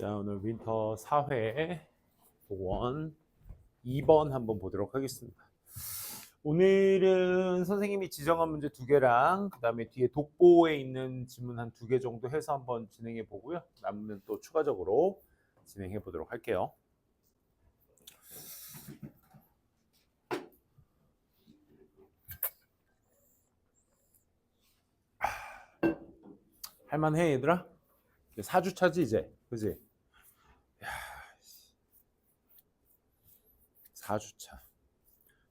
자, 오늘 윈터 4회 원 2번 한번 보도록 하겠습니다. 오늘은 선생님이 지정한 문제 2개랑 그 다음에 뒤에 독보에 있는 지문 한 2개 정도 해서 한번 진행해 보고요. 남으면 또 추가적으로 진행해 보도록 할게요. 할만해 얘들아? 4주차지 이제, 그지? 4주차.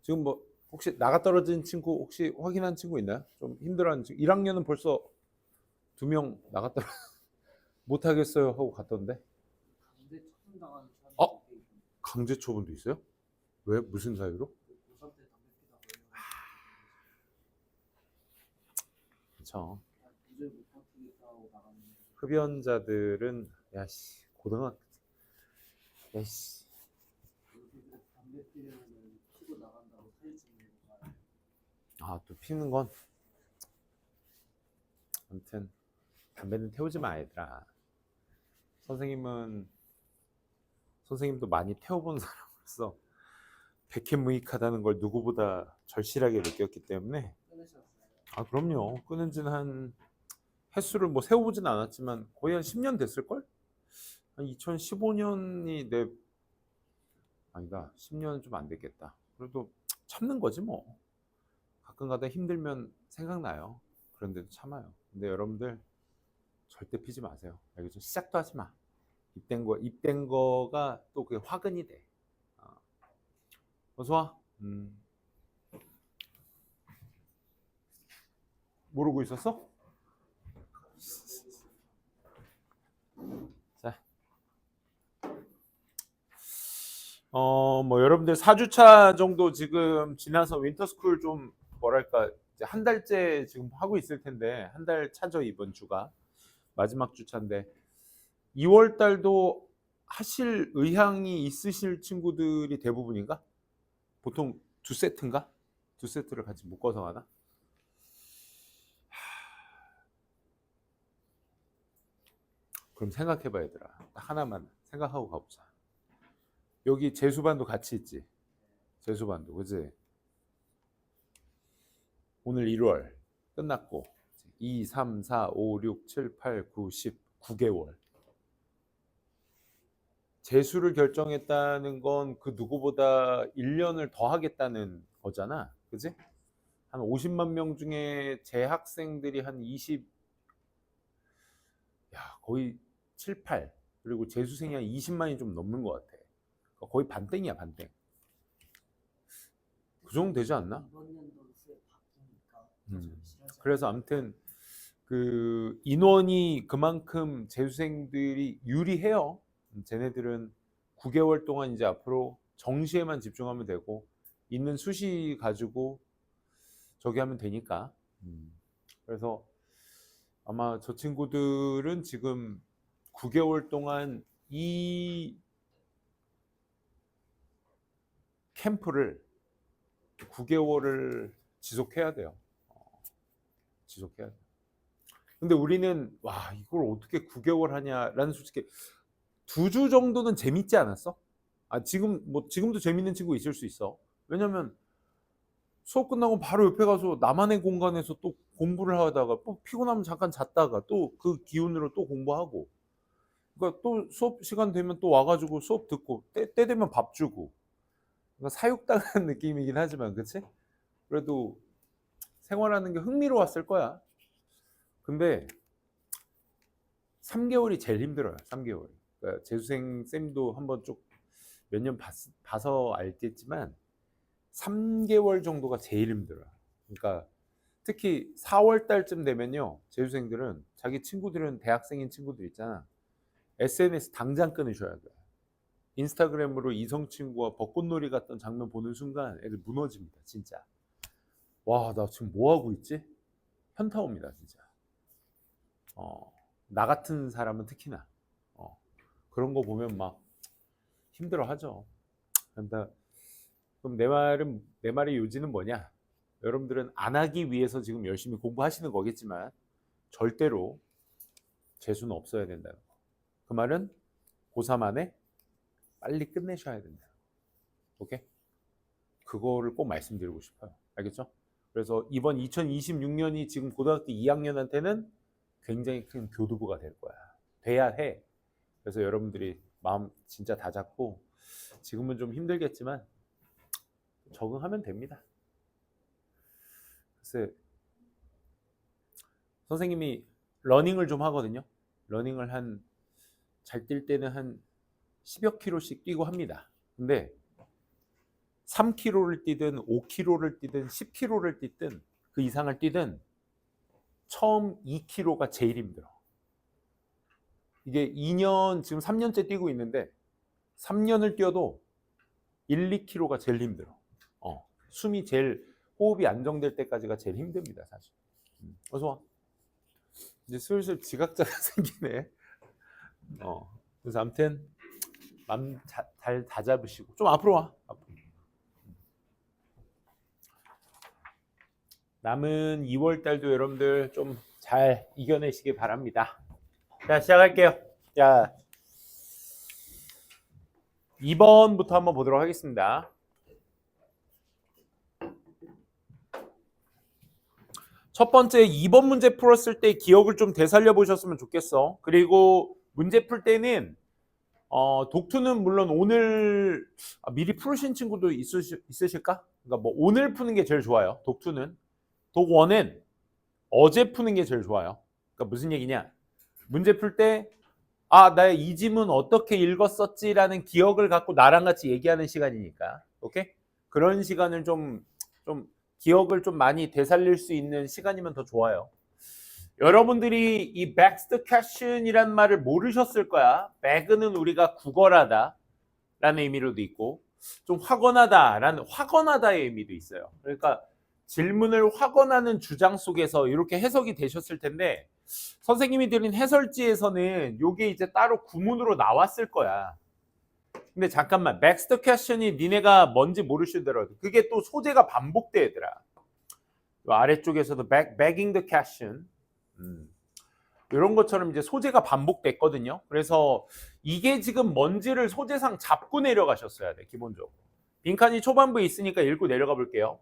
지금 뭐 혹시 나가 떨어진 친구 혹시 확인한 친구 있나요? 좀 힘들어하는 친구. 1학년은 벌써 2명 나가 떨어 못 하겠어요 하고 갔던데. 강제 처분당하는 사람이 어? 강제 처분도 있어요? 왜? 무슨 사유로? 고3 때 담배 피다 그렇죠. 도저히 못 버티겠다고 나갔는데 흡연자들은 야씨 고등학교 야씨 요새 담배 피려면 피고 나간다고 사회주의 거야. 또 피는 건 아무튼 담배는 태우지 마 얘들아. 선생님도 많이 태워본 사람으로서 백해무익하다는 걸 누구보다 절실하게 느꼈기 때문에 끊으셨어요? 그럼요. 끊은 지는 한 횟수를 뭐 세워보진 않았지만 거의 한 10년 됐을걸? 한 2015년이 아니다 10년은 좀 안 됐겠다. 그래도 참는 거지 뭐. 가끔가다 힘들면 생각나요. 그런데도 참아요. 근데 여러분들 절대 피지 마세요. 알겠죠? 시작도 하지 마. 입된 거가 또 그게 화근이 돼. 어서 와. 모르고 있었어? 자, 뭐 여러분들 4주차 정도 지금 지나서 윈터스쿨 좀 뭐랄까 이제 한 달째 지금 하고 있을 텐데 한 달 차죠 이번 주가 마지막 주차인데 2월 달도 하실 의향이 있으실 친구들이 대부분인가? 보통 2세트인가? 2세트를 같이 묶어서 하나? 그럼 생각해봐 얘들아. 딱 하나만 생각하고 가보자. 여기 재수반도 같이 있지. 재수반도 그지? 오늘 1월 끝났고 2, 3, 4, 5, 6, 7, 8, 9, 10 9개월 재수를 결정했다는 건 그 누구보다 1년을 더 하겠다는 거잖아. 그지? 한 50만 명 중에 재학생들이 한 20, 거의 7, 8 그리고 재수생이 한 20만이 좀 넘는 것 같아. 거의 반땡이야 반땡. 그 정도 되지 않나? 이번 연도 수에 바뀌니까 그래서 아무튼 그 인원이 그만큼 재수생들이 유리해요. 쟤네들은 9개월 동안 이제 앞으로 정시에만 집중하면 되고 있는 수시 가지고 저기 하면 되니까. 그래서 아마 저 친구들은 지금 9개월 동안 이 캠프를 9개월을 지속해야 돼요. 지속해야 돼. 근데 우리는 와 이걸 어떻게 9개월 하냐라는 솔직히 2주 정도는 재밌지 않았어? 지금도 재밌는 친구 있을 수 있어. 왜냐면 수업 끝나고 바로 옆에 가서 나만의 공간에서 또 공부를 하다가 또 피곤하면 잠깐 잤다가 또 그 기운으로 또 공부하고 그러니까 또 수업 시간 되면 또 와가지고 수업 듣고 때 되면 밥 주고 그러니까 사육당하는 느낌이긴 하지만 그치? 그래도 생활하는 게 흥미로웠을 거야. 근데 3개월이 제일 힘들어요. 3개월. 그러니까 재수생 쌤도 한번 쭉 몇 년 봐서 알겠지만 3개월 정도가 제일 힘들어요. 그러니까 특히 4월 달쯤 되면요. 재수생들은 자기 친구들은 대학생인 친구들 있잖아. SNS 당장 끊으셔야 돼요. 인스타그램으로 이성 친구와 벚꽃놀이 갔던 장면 보는 순간 애들 무너집니다. 진짜. 와, 나 지금 뭐 하고 있지? 현타 옵니다, 진짜. 나 같은 사람은 특히나 그런 거 보면 막 힘들어 하죠. 그러니까 그럼 내 말의 요지는 뭐냐? 여러분들은 안 하기 위해서 지금 열심히 공부하시는 거겠지만 절대로 재수는 없어야 된다는 거. 그 말은 고3 안에 빨리 끝내셔야 된다. 오케이? 그거를 꼭 말씀드리고 싶어요. 알겠죠? 그래서 이번 2026년이 지금 고등학교 2학년한테는 굉장히 큰 교두보가 될 거야. 돼야 해. 그래서 여러분들이 마음 진짜 다 잡고 지금은 좀 힘들겠지만 적응하면 됩니다. 그래서 선생님이 러닝을 좀 하거든요. 러닝을 잘 뛸 때는 한 10여 킬로씩 뛰고 합니다. 근데 3km를 뛰든 5km를 뛰든 10km를 뛰든 그 이상을 뛰든 처음 2km가 제일 힘들어. 이게 2년 지금 3년째 뛰고 있는데 3년을 뛰어도 1, 2km가 제일 힘들어. 숨이 제일 호흡이 안정될 때까지가 제일 힘듭니다, 사실. 어서 와. 이제 슬슬 지각자가 생기네. 그래서 아무튼 마음 잘 다잡으시고 좀 앞으로 와. 앞으로. 남은 2월 달도 여러분들 좀 잘 이겨내시길 바랍니다. 자, 시작할게요. 자, 2번부터 한번 보도록 하겠습니다. 첫 번째 2번 문제 풀었을 때 기억을 좀 되살려 보셨으면 좋겠어. 그리고 문제 풀 때는 독투는 물론 오늘 미리 풀으신 친구도 있으실까? 그러니까 뭐 오늘 푸는 게 제일 좋아요. 독투는. 독1은 어제 푸는 게 제일 좋아요. 그러니까 무슨 얘기냐? 문제 풀 때 나 이 지문 어떻게 읽었었지라는 기억을 갖고 나랑 같이 얘기하는 시간이니까. 오케이? 그런 시간을 좀 기억을 좀 많이 되살릴 수 있는 시간이면 더 좋아요. 여러분들이 이 backed question이란 말을 모르셨을 거야. back는 우리가 구걸하다 라는 의미로도 있고 좀 확언하다의 의미도 있어요. 그러니까 질문을 확언하는 주장 속에서 이렇게 해석이 되셨을 텐데 선생님이 드린 해설지에서는 이게 이제 따로 구문으로 나왔을 거야. 근데 잠깐만, backed question이 니네가 뭔지 모르시더라도 그게 또 소재가 반복되더라. 아래쪽에서도 begging the question 이런 것처럼 이제 소재가 반복됐거든요. 그래서 이게 지금 뭔지를 소재상 잡고 내려가셨어야 돼, 기본적으로. 빈칸이 초반부에 있으니까 읽고 내려가 볼게요.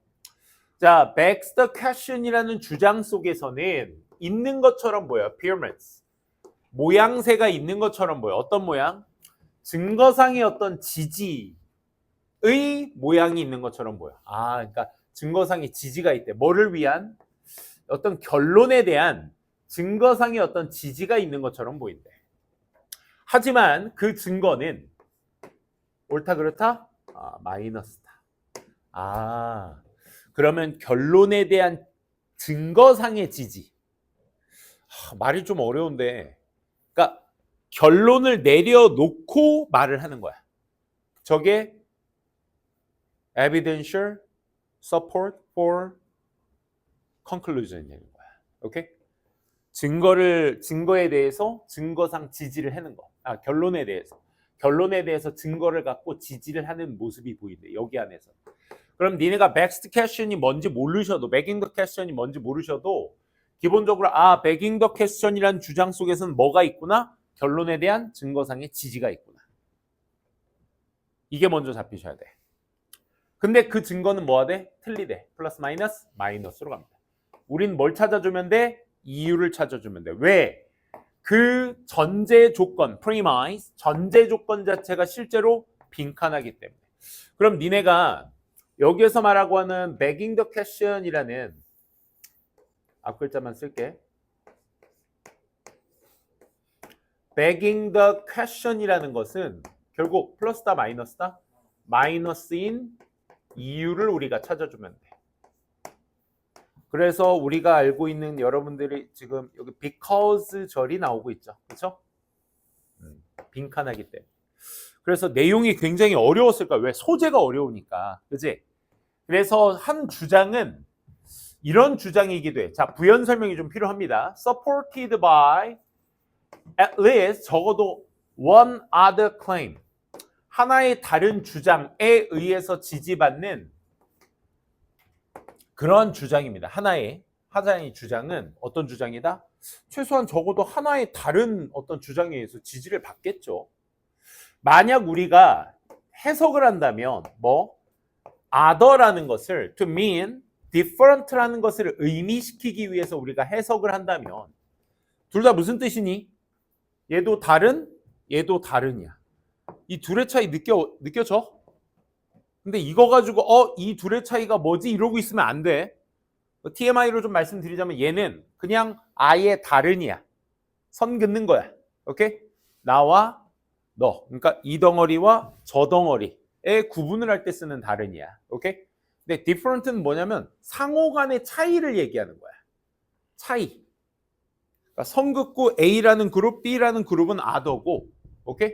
자, begs the question이라는 주장 속에서는 있는 것처럼 보여요. appearance. 모양새가 있는 것처럼 보여. 어떤 모양? 증거상의 어떤 지지의 모양이 있는 것처럼 보여. 그러니까 증거상의 지지가 있대. 뭐를 위한? 어떤 결론에 대한 증거상의 어떤 지지가 있는 것처럼 보인대. 하지만 그 증거는 옳다 그렇다? 마이너스다. 그러면 결론에 대한 증거상의 지지. 말이 좀 어려운데, 그러니까 결론을 내려놓고 말을 하는 거야. 저게 evidential support for conclusion이라는 거야. 오케이? 증거에 대해서 증거상 지지를 하는 거. 결론에 대해서 증거를 갖고 지지를 하는 모습이 보이는데 여기 안에서. 그럼 니네가 begged question이 뭔지 모르셔도, begging the question이 뭔지 모르셔도 기본적으로 begging the question이라는 주장 속에서는 뭐가 있구나? 결론에 대한 증거상의 지지가 있구나. 이게 먼저 잡히셔야 돼. 근데 그 증거는 뭐가 돼? 틀리대. 플러스 마이너스? 마이너스로 갑니다. 우린 뭘 찾아주면 돼? 이유를 찾아주면 돼. 왜? 그 전제 조건, premise, 전제 조건 자체가 실제로 빈칸하기 때문에. 그럼 니네가 여기에서 말하고 하는 begging the question이라는 앞글자만 쓸게. begging the question이라는 것은 결국 플러스다 마이너스다? 마이너스인 이유를 우리가 찾아주면 돼. 그래서 우리가 알고 있는 여러분들이 지금 여기 because 절이 나오고 있죠. 그렇죠? 빈칸하기 때문에. 그래서 내용이 굉장히 어려웠을 거야. 왜? 소재가 어려우니까. 그지? 그래서 한 주장은 이런 주장이기도 해. 자, 부연 설명이 좀 필요합니다. supported by at least 적어도 one other claim. 하나의 다른 주장에 의해서 지지받는 그런 주장입니다. 하나의 주장은 어떤 주장이다? 최소한 적어도 하나의 다른 어떤 주장에 의해서 지지를 받겠죠. 만약 우리가 해석을 한다면 뭐 other라는 것을 to mean different라는 것을 의미시키기 위해서 우리가 해석을 한다면 둘 다 무슨 뜻이니? 얘도 다른, 얘도 다른이야. 이 둘의 차이 느껴져? 근데 이거 가지고 이 둘의 차이가 뭐지? 이러고 있으면 안 돼. TMI로 좀 말씀드리자면 얘는 그냥 아예 다른이야. 선 긋는 거야. 오케이? 나와 너. 그러니까 이 덩어리와 저 덩어리의 구분을 할 때 쓰는 다른이야. 오케이? 근데 different는 뭐냐면 상호 간의 차이를 얘기하는 거야. 차이. 그러니까 선 긋고 A라는 그룹, B라는 그룹은 other고, 오케이?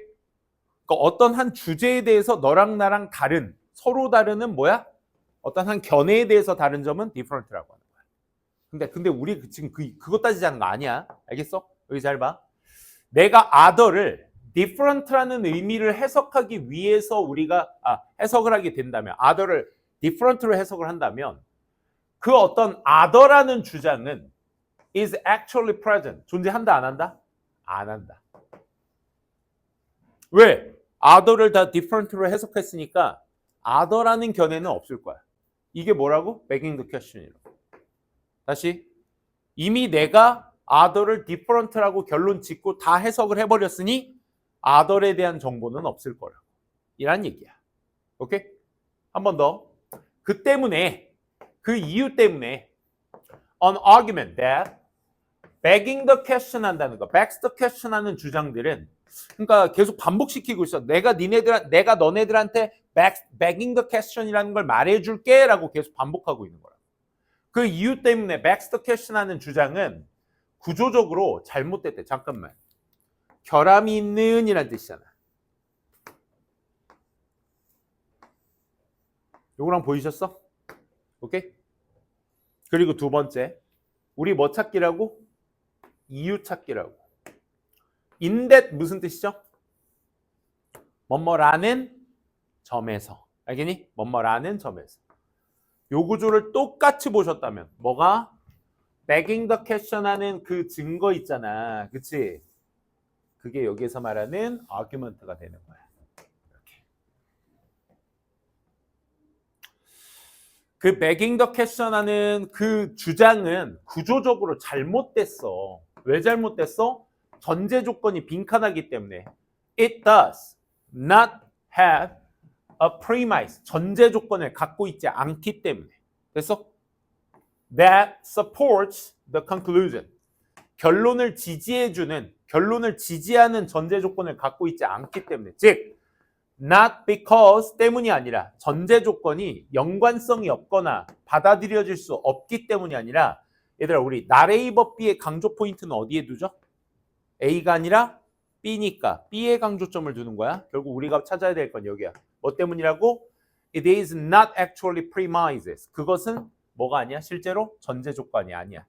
그러니까 어떤 한 주제에 대해서 너랑 나랑 다른, 서로 다른은 뭐야? 어떤 한 견해에 대해서 다른 점은 different라고 하는 거야. 근데 우리 지금 그거 따지자는 거 아니야. 알겠어? 여기 잘 봐. 내가 other를 different라는 의미를 해석하기 위해서 우리가 해석을 하게 된다면, other를 different로 해석을 한다면 그 어떤 other라는 주장은 is actually present. 존재한다 안 한다? 안 한다. 왜? other를 다 different로 해석했으니까 other라는 견해는 없을 거야. 이게 뭐라고? begging the question이라고. 다시. 이미 내가 other를 different라고 결론 짓고 다 해석을 해버렸으니 other에 대한 정보는 없을 거라고. 이란 얘기야. 오케이? 한 번 더. 그 이유 때문에 an argument that begging the question 한다는 거, begs the question 하는 주장들은 그러니까 계속 반복시키고 있어. 내가 너네들한테 begging the question이라는 걸 말해줄게 라고 계속 반복하고 있는 거야. 그 이유 때문에 begs the question 하는 주장은 구조적으로 잘못됐대. 잠깐만. 결함이 있는 이란 뜻이잖아. 요거랑 보이셨어? 오케이? 그리고 두 번째. 우리 뭐 찾기라고? 이유 찾기라고. in that 무슨 뜻이죠? 뭐뭐라는 점에서. 알겠니? 뭐뭐라는 점에서. 요 구조를 똑같이 보셨다면 뭐가? begging the question 하는 그 증거 있잖아. 그치? 그게 여기에서 말하는 argument가 되는 거야. 이렇게. 그 begging the question 하는 그 주장은 구조적으로 잘못됐어. 왜 잘못됐어? 전제 조건이 빈칸하기 때문에 it does not have a premise. 전제 조건을 갖고 있지 않기 때문에. 됐어? That supports the conclusion. 결론을 지지하는 전제 조건을 갖고 있지 않기 때문에. 즉, not because 때문이 아니라 전제 조건이 연관성이 없거나 받아들여질 수 없기 때문이 아니라 얘들아 우리 not A but B의 강조 포인트는 어디에 두죠? A가 아니라 B니까 B의 강조점을 두는 거야. 결국 우리가 찾아야 될 건 여기야. 뭐 때문이라고? It is not actually premises. 그것은 뭐가 아니야? 실제로 전제 조건이 아니야.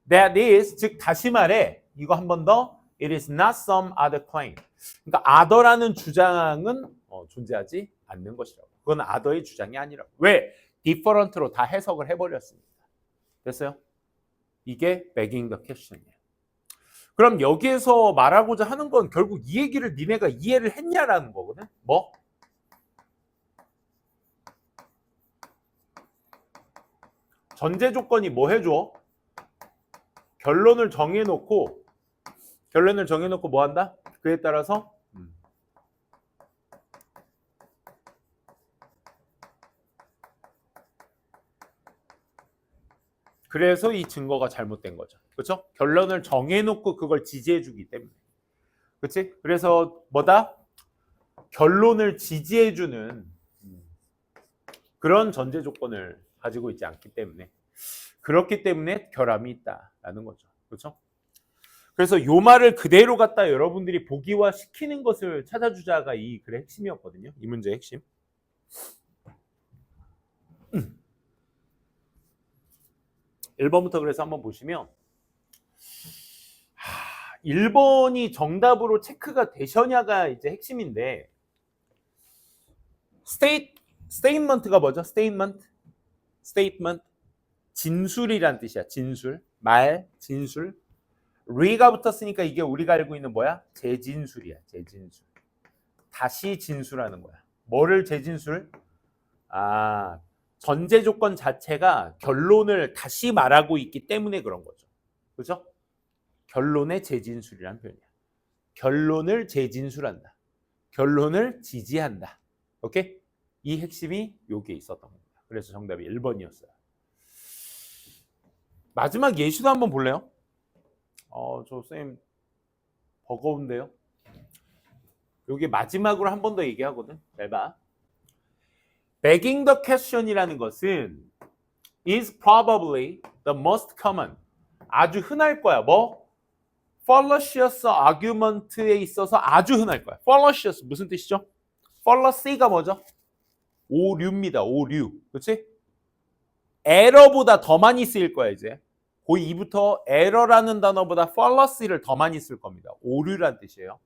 That is, 즉 다시 말해 이거 한 번 더. It is not some other claim. 그러니까 other라는 주장은 존재하지 않는 것이라고. 그건 other의 주장이 아니라고. 왜? different로 다 해석을 해버렸습니다. 됐어요? 이게 begging the question이에요. 그럼 여기에서 말하고자 하는 건 결국 이 얘기를 니네가 이해를 했냐라는 거거든. 뭐? 전제 조건이 뭐 해줘? 결론을 정해놓고 뭐 한다? 그에 따라서 그래서 이 증거가 잘못된 거죠. 그렇죠? 결론을 정해놓고 그걸 지지해주기 때문에. 그렇지? 그래서 뭐다? 결론을 지지해주는 그런 전제 조건을 가지고 있지 않기 때문에 그렇기 때문에 결함이 있다라는 거죠. 그렇죠? 그래서 요 말을 그대로 갖다 여러분들이 보기화 시키는 것을 찾아주자가 이 글의 핵심이었거든요. 이 문제의 핵심. 1번부터 그래서 한번 보시면 1번이 정답으로 체크가 되셔냐가 이제 핵심인데 statement가 뭐죠? statement 진술이란 뜻이야. 진술 re가 붙었으니까 이게 우리가 알고 있는 뭐야? 재진술이야. 재진술. 다시 진술하는 거야. 뭐를 재진술? 전제 조건 자체가 결론을 다시 말하고 있기 때문에 그런 거죠. 그죠? 결론의 재진술이란 표현이야. 결론을 재진술한다. 결론을 지지한다. 오케이? 이 핵심이 여기에 있었던 겁니다. 그래서 정답이 1번이었어요. 마지막 예시도 한번 볼래요? 저 쌤 버거운데요. 여기 마지막으로 한 번 더 얘기하거든. 잘 봐. Begging the question이라는 것은 is probably the most common. 아주 흔할 거야. 뭐? fallacious argument에 있어서 아주 흔할 거야. fallacious 무슨 뜻이죠? fallacy가 뭐죠? 오류입니다. 오류. 그렇지? 에러보다 더 많이 쓰일 거야 이제. 고2부터 에러라는 단어보다 fallacy를 더 많이 쓸 겁니다. 오류란 뜻이에요.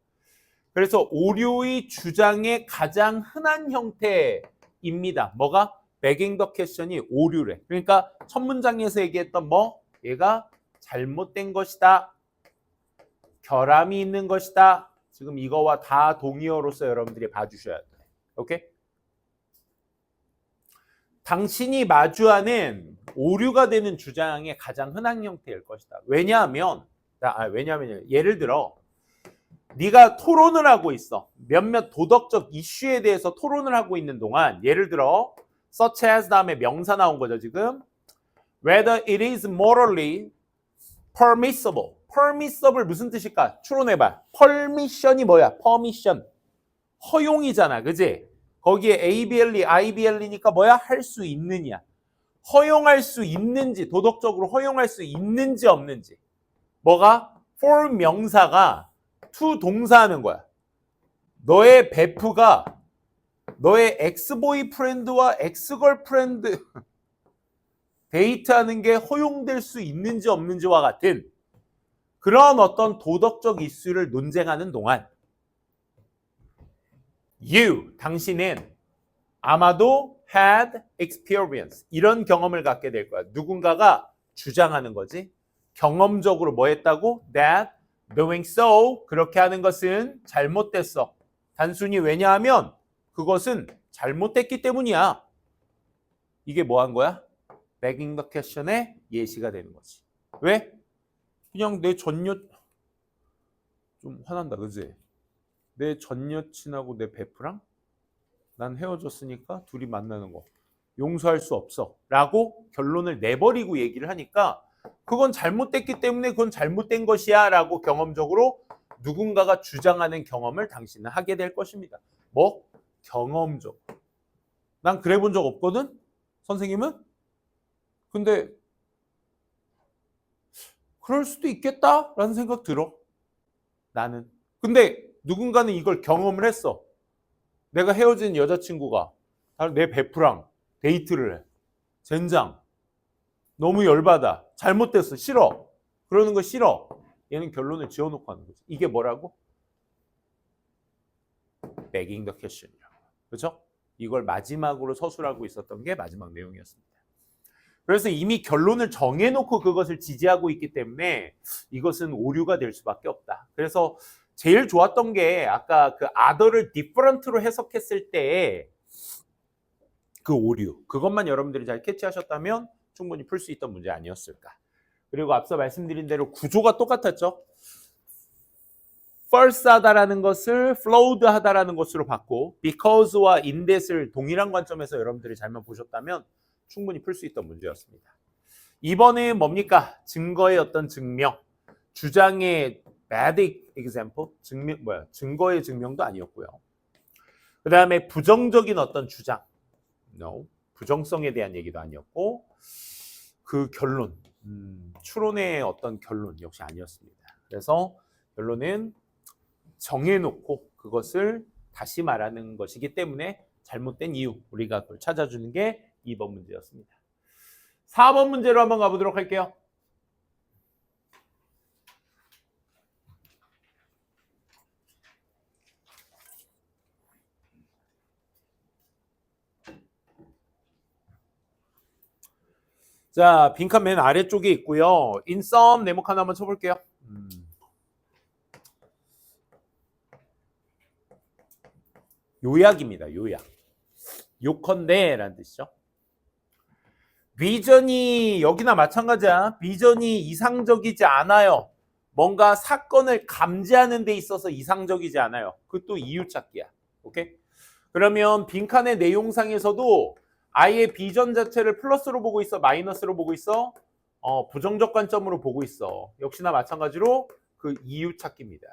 그래서 오류의 주장의 가장 흔한 형태입니다. 뭐가? begging the question이 오류래. 그러니까 첫 문장에서 얘기했던 뭐? 얘가 잘못된 것이다. 결함이 있는 것이다. 지금 이거와 다 동의어로서 여러분들이 봐주셔야 돼. 오케이? 당신이 마주하는 오류가 되는 주장의 가장 흔한 형태일 것이다. 왜냐하면 예를 들어 네가 토론을 하고 있어. 몇몇 도덕적 이슈에 대해서 토론을 하고 있는 동안 예를 들어 such as 다음에 명사 나온 거죠 지금. Whether it is morally permissible. permissible 무슨 뜻일까? 추론해봐. permission이 뭐야? permission. 허용이잖아. 그지? 거기에 ABLE, IBLE니까 뭐야? 할 수 있느냐. 허용할 수 있는지, 도덕적으로 허용할 수 있는지 없는지. 뭐가? for 명사가 to 동사하는 거야. 너의 베프가 너의 엑스보이프렌드와 엑스걸프렌드 데이트하는 게 허용될 수 있는지 없는지와 같은 그런 어떤 도덕적 이슈를 논쟁하는 동안 당신은 아마도 had experience 이런 경험을 갖게 될 거야. 누군가가 주장하는 거지. 경험적으로 뭐 했다고? That doing so 그렇게 하는 것은 잘못됐어. 단순히 왜냐하면 그것은 잘못됐기 때문이야. 이게 뭐 한 거야? begging the question의 예시가 되는 거지. 왜? 그냥 내 좀 화난다 그지? 내 전 여친하고 내 베프랑 난 헤어졌으니까 둘이 만나는 거 용서할 수 없어 라고 결론을 내버리고 얘기를 하니까 그건 잘못됐기 때문에 그건 잘못된 것이야 라고 경험적으로 누군가가 주장하는 경험을 당신은 하게 될 것입니다. 뭐? 경험적. 난 그래 본 적 없거든? 선생님은? 근데 그럴 수도 있겠다 라는 생각 들어. 나는. 근데 누군가는 이걸 경험을 했어. 내가 헤어진 여자친구가 내 베프랑 데이트를 해. 젠장. 너무 열받아. 잘못됐어. 싫어. 그러는 거 싫어. 얘는 결론을 지어놓고 하는 거지. 이게 뭐라고? begging the question이라고. 그렇죠? 이걸 마지막으로 서술하고 있었던 게 마지막 내용이었습니다. 그래서 이미 결론을 정해놓고 그것을 지지하고 있기 때문에 이것은 오류가 될 수밖에 없다. 그래서 제일 좋았던 게 아까 그 other를 different로 해석했을 때 그 오류. 그것만 여러분들이 잘 캐치하셨다면 충분히 풀 수 있던 문제 아니었을까. 그리고 앞서 말씀드린 대로 구조가 똑같았죠. false하다라는 것을 flawed하다라는 것으로 봤고 because와 in that을 동일한 관점에서 여러분들이 잘만 보셨다면 충분히 풀 수 있던 문제였습니다. 이번에 뭡니까? 증거의 어떤 증명, 주장의 bad example, 증거의 증명도 아니었고요. 그 다음에 부정적인 어떤 주장, no, 부정성에 대한 얘기도 아니었고 그 결론, 추론의 어떤 결론 역시 아니었습니다. 그래서 결론은 정해놓고 그것을 다시 말하는 것이기 때문에 잘못된 이유, 우리가 그걸 찾아주는 게 2번 문제였습니다. 4번 문제로 한번 가보도록 할게요. 자, 빈칸 맨 아래쪽에 있고요. in some 네모 칸 한번 쳐볼게요. 요약입니다. 요약. 요컨대 라는 뜻이죠. 비전이 여기나 마찬가지야. 비전이 이상적이지 않아요. 뭔가 사건을 감지하는 데 있어서 이상적이지 않아요. 그것도 이유 찾기야. 오케이? 그러면 빈칸의 내용상에서도 아예 비전 자체를 플러스로 보고 있어? 마이너스로 보고 있어? 부정적 관점으로 보고 있어. 역시나 마찬가지로 그 이유 찾기입니다.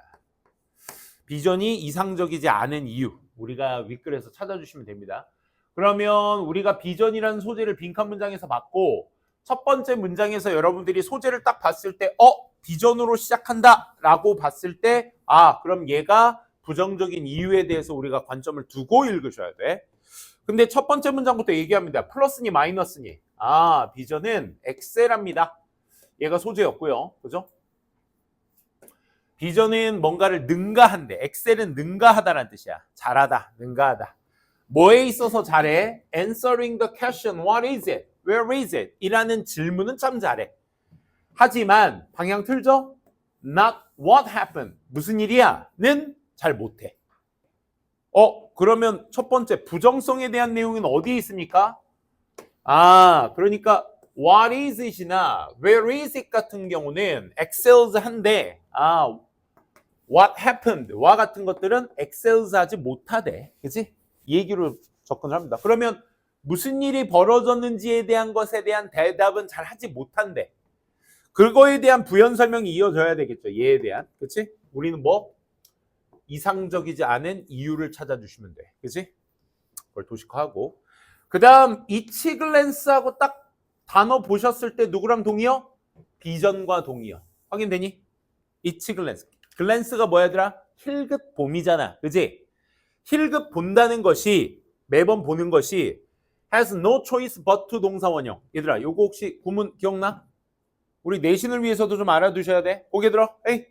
비전이 이상적이지 않은 이유. 우리가 윗글에서 찾아주시면 됩니다. 그러면 우리가 비전이라는 소재를 빈칸 문장에서 받고 첫 번째 문장에서 여러분들이 소재를 딱 봤을 때 비전으로 시작한다 라고 봤을 때 그럼 얘가 부정적인 이유에 대해서 우리가 관점을 두고 읽으셔야 돼. 근데 첫 번째 문장부터 얘기합니다. 플러스니 마이너스니. 비전은 엑셀합니다. 얘가 소재였고요. 그죠? 비전은 뭔가를 능가한데 엑셀은 능가하다라는 뜻이야. 잘하다, 능가하다. 뭐에 있어서 잘해? Answering the question, what is it? Where is it? 이라는 질문은 참 잘해. 하지만 방향 틀죠? Not what happened. 무슨 일이야? 는 잘 못해. 그러면 첫 번째 부정성에 대한 내용은 어디에 있습니까? 그러니까 what is it이나 where is it 같은 경우는 excels 한데 what happened 와 같은 것들은 excels 하지 못하대. 그치? 이 얘기로 접근을 합니다. 그러면 무슨 일이 벌어졌는지에 대한 것에 대한 대답은 잘 하지 못한대. 그거에 대한 부연 설명이 이어져야 되겠죠. 얘에 대한. 그치? 우리는 이상적이지 않은 이유를 찾아주시면 돼. 그치? 그걸 도식화하고. 그 다음 each glance하고 딱 단어 보셨을 때 누구랑 동의어? 비전과 동의어. 확인되니? each glance. 글랜스가 뭐야 얘들아? 힐긋 봄이잖아. 그치? 힐긋 본다는 것이 매번 보는 것이 has no choice but to 동사원형. 얘들아 요거 혹시 구문 기억나? 우리 내신을 위해서도 좀 알아두셔야 돼. 고개 들어. 에이.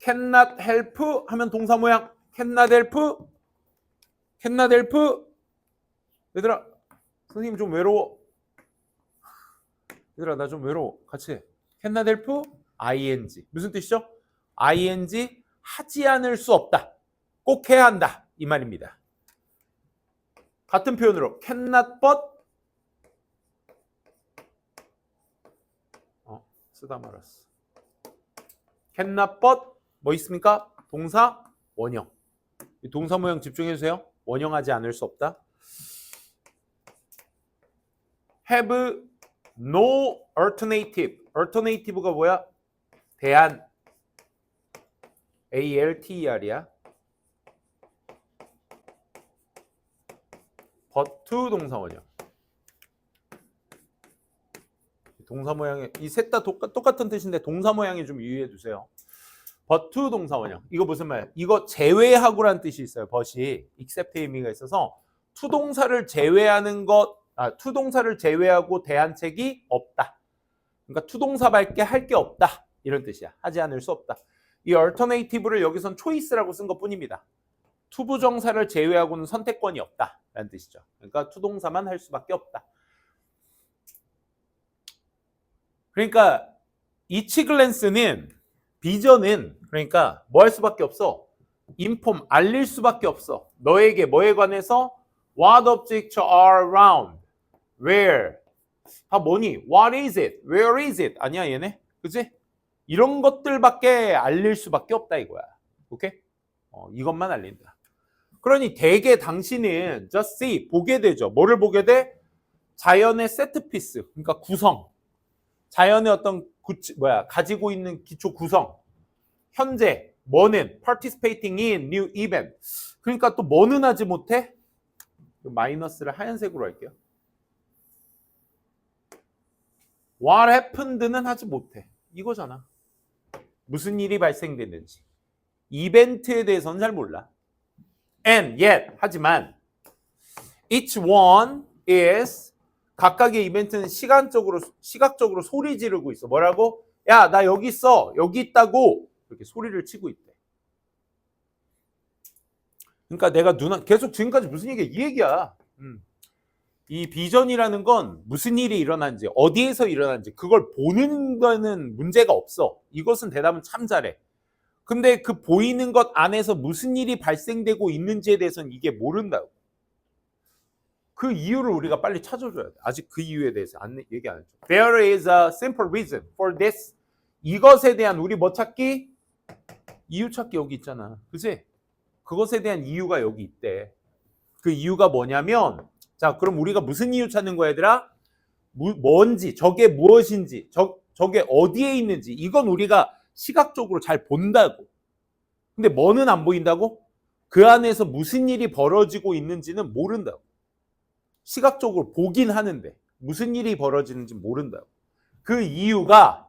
cannot help 하면 동사 모양. cannot help. cannot help. 얘들아 선생님 좀 외로워. 얘들아 나 좀 외로워. 같이 해. cannot help ing. 무슨 뜻이죠? ing 하지 않을 수 없다. 꼭 해야 한다. 이 말입니다. 같은 표현으로 cannot but 쓰다 말았어. cannot but 뭐 있습니까? 동사 원형. 이 동사 모형 집중해 주세요. 원형하지 않을 수 없다. have no alternative. alternative가 뭐야? 대안. alter이야. but to 동사 원형. 동사 모양이 이 셋 다 똑같은 뜻인데 동사 모양이 좀 유의해 주세요. but to 동사 원형. 이거 무슨 말? 이거 제외하고라는 뜻이 있어요. but이 except 의미가 있어서 투동사를 제외하는 것, 투동사를 제외하고 대안책이 없다. 그러니까 투동사밖에 할 게 없다. 이런 뜻이야. 하지 않을 수 없다. 이 alternative를 여기선 choice라고 쓴 것뿐입니다. 투부정사를 제외하고는 선택권이 없다. 라는 뜻이죠. 그러니까 투동사만 할 수밖에 없다. 그러니까 each glance는 비전은 그러니까 뭐 할 수밖에 없어? inform, 알릴 수밖에 없어. 너에게 뭐에 관해서 what objects are around, where 다 뭐니? what is it, where is it 아니야 얘네? 그치? 이런 것들밖에 알릴 수밖에 없다 이거야. 오케이? 이것만 알린다. 그러니 대개 당신은 just see, 보게 되죠. 뭐를 보게 돼? 자연의 세트피스, 그러니까 구성. 자연의 어떤 가지고 있는 기초 구성. 현재 뭐는 participating in new event. 그러니까 또 뭐는 하지 못해? 마이너스를 하얀색으로 할게요. What happened는 하지 못해. 이거잖아. 무슨 일이 발생됐는지. 이벤트에 대해서는 잘 몰라. And yet, 하지만 each one is 각각의 이벤트는 시각적으로 소리 지르고 있어. 뭐라고? 야, 나 여기 있어. 여기 있다고. 이렇게 소리를 치고 있대. 그러니까 내가 계속 지금까지 무슨 얘기야? 이 얘기야. 이 비전이라는 건 무슨 일이 일어난지, 어디에서 일어난지 그걸 보는 거는 문제가 없어. 이것은 대답은 참 잘해. 근데 그 보이는 것 안에서 무슨 일이 발생되고 있는지에 대해서는 이게 모른다고. 그 이유를 우리가 빨리 찾아줘야 돼. 아직 그 이유에 대해서 얘기 안 했죠. There is a simple reason for this. 이것에 대한 우리 뭐 찾기? 이유 찾기 여기 있잖아. 그치? 그것에 대한 이유가 여기 있대. 그 이유가 뭐냐면, 자, 그럼 우리가 무슨 이유 찾는 거야, 얘들아? 뭔지, 저게 무엇인지, 저게 어디에 있는지, 이건 우리가 시각적으로 잘 본다고. 근데 뭐는 안 보인다고? 그 안에서 무슨 일이 벌어지고 있는지는 모른다고. 시각적으로 보긴 하는데 무슨 일이 벌어지는지 모른다고. 그 이유가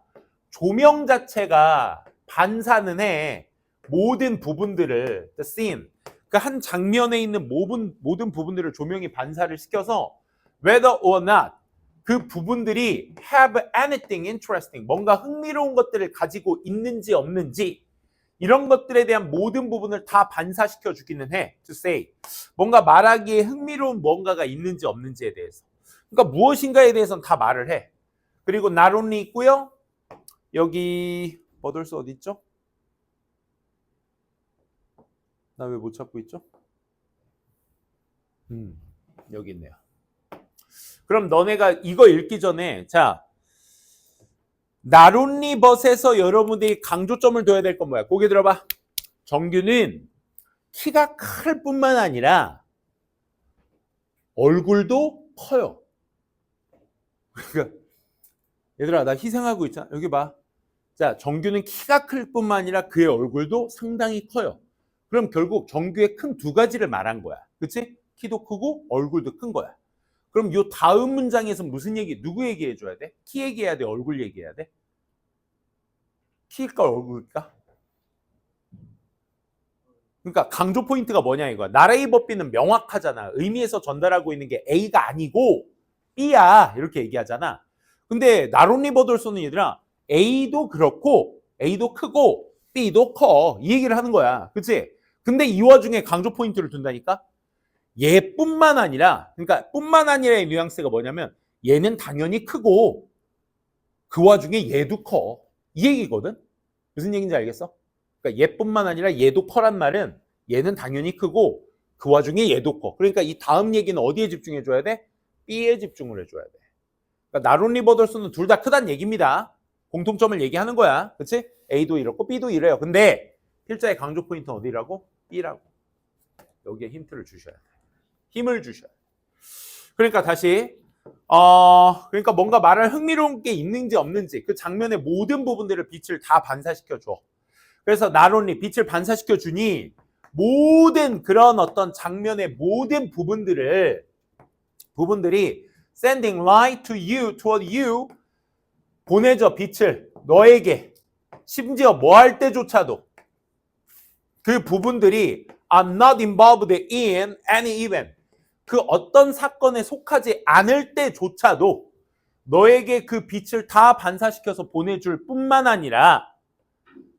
조명 자체가 반사는 해. 모든 부분들을, the scene, 그 한 장면에 있는 모든 부분들을 조명이 반사를 시켜서 whether or not 그 부분들이 have anything interesting, 뭔가 흥미로운 것들을 가지고 있는지 없는지 이런 것들에 대한 모든 부분을 다 반사시켜 주기는 해. To say. 뭔가 말하기에 흥미로운 뭔가가 있는지 없는지에 대해서. 그러니까 무엇인가에 대해서는 다 말을 해. 그리고 not only 있고요. 여기 버들스 어디 있죠? 나 왜 못 찾고 있죠? 여기 있네요. 그럼 너네가 이거 읽기 전에 자, not only but에서 여러분들이 강조점을 둬야 될 건 뭐야? 고개 들어봐. 정규는 키가 클 뿐만 아니라 얼굴도 커요. 그러니까 얘들아, 나 희생하고 있잖아. 여기 봐. 자, 정규는 키가 클 뿐만 아니라 그의 얼굴도 상당히 커요. 그럼 결국 정규의 큰 두 가지를 말한 거야. 그치? 키도 크고 얼굴도 큰 거야. 그럼 요 다음 문장에서 무슨 얘기, 누구 얘기해 줘야 돼? 키 얘기해야 돼? 얼굴 얘기해야 돼? 키일까 얼굴일까? 그러니까 강조 포인트가 뭐냐 이거야. 나라의 법비는 명확하잖아. 의미에서 전달하고 있는 게 A가 아니고 B야 이렇게 얘기하잖아. 근데 나론리 버돌소는 얘들아 A도 그렇고 A도 크고 B도 커 이 얘기를 하는 거야. 그치? 근데 이 와중에 강조 포인트를 둔다니까? 얘뿐만 아니라, 그러니까 뿐만 아니라의 뉘앙스가 뭐냐면 얘는 당연히 크고 그 와중에 얘도 커 이 얘기거든. 무슨 얘기인지 알겠어? 그러니까 얘뿐만 아니라 얘도 커란 말은 얘는 당연히 크고 그 와중에 얘도 커. 그러니까 이 다음 얘기는 어디에 집중해 줘야 돼? B에 집중을 해줘야 돼. 그러니까 나론리 버더스는 둘 다 크다는 얘기입니다. 공통점을 얘기하는 거야. 그치? A도 이렇고 B도 이래요. 근데 필자의 강조 포인트는 어디라고? B라고. 여기에 힌트를 주셔야 돼. 힘을 주셔야 돼. 그러니까 다시 그러니까 뭔가 말할 흥미로운 게 있는지 없는지 그 장면의 모든 부분들을 빛을 다 반사시켜 줘. 그래서 나론리 빛을 반사시켜 주니 모든 그런 어떤 장면의 모든 부분들이 sending light to you, toward you 보내줘 빛을 너에게. 심지어 뭐 할 때조차도 그 부분들이 are not involved in any event. 그 어떤 사건에 속하지 않을 때조차도 너에게 그 빛을 다 반사시켜서 보내줄 뿐만 아니라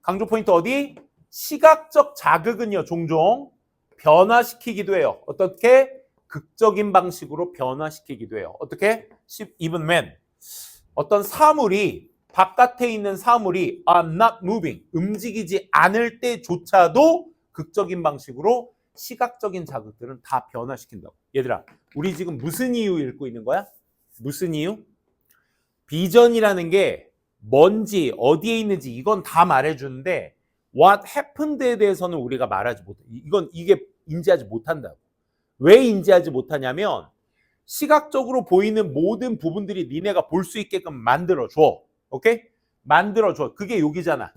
강조 포인트 어디? 시각적 자극은요 종종 변화시키기도 해요. 어떻게? 극적인 방식으로 변화시키기도 해요. 어떻게? Even when 어떤 사물이 바깥에 있는 사물이 are not moving 움직이지 않을 때조차도 극적인 방식으로 시각적인 자극들은 다 변화시킨다고. 얘들아, 우리 지금 무슨 이유 읽고 있는 거야? 무슨 이유? 비전이라는 게 뭔지 어디에 있는지 이건 다 말해주는데 what happened에 대해서는 우리가 말하지 못해. 이게 인지하지 못한다고. 왜 인지하지 못하냐면 시각적으로 보이는 모든 부분들이 니네가 볼 수 있게끔 만들어줘. 오케이? 만들어줘. 그게 여기잖아.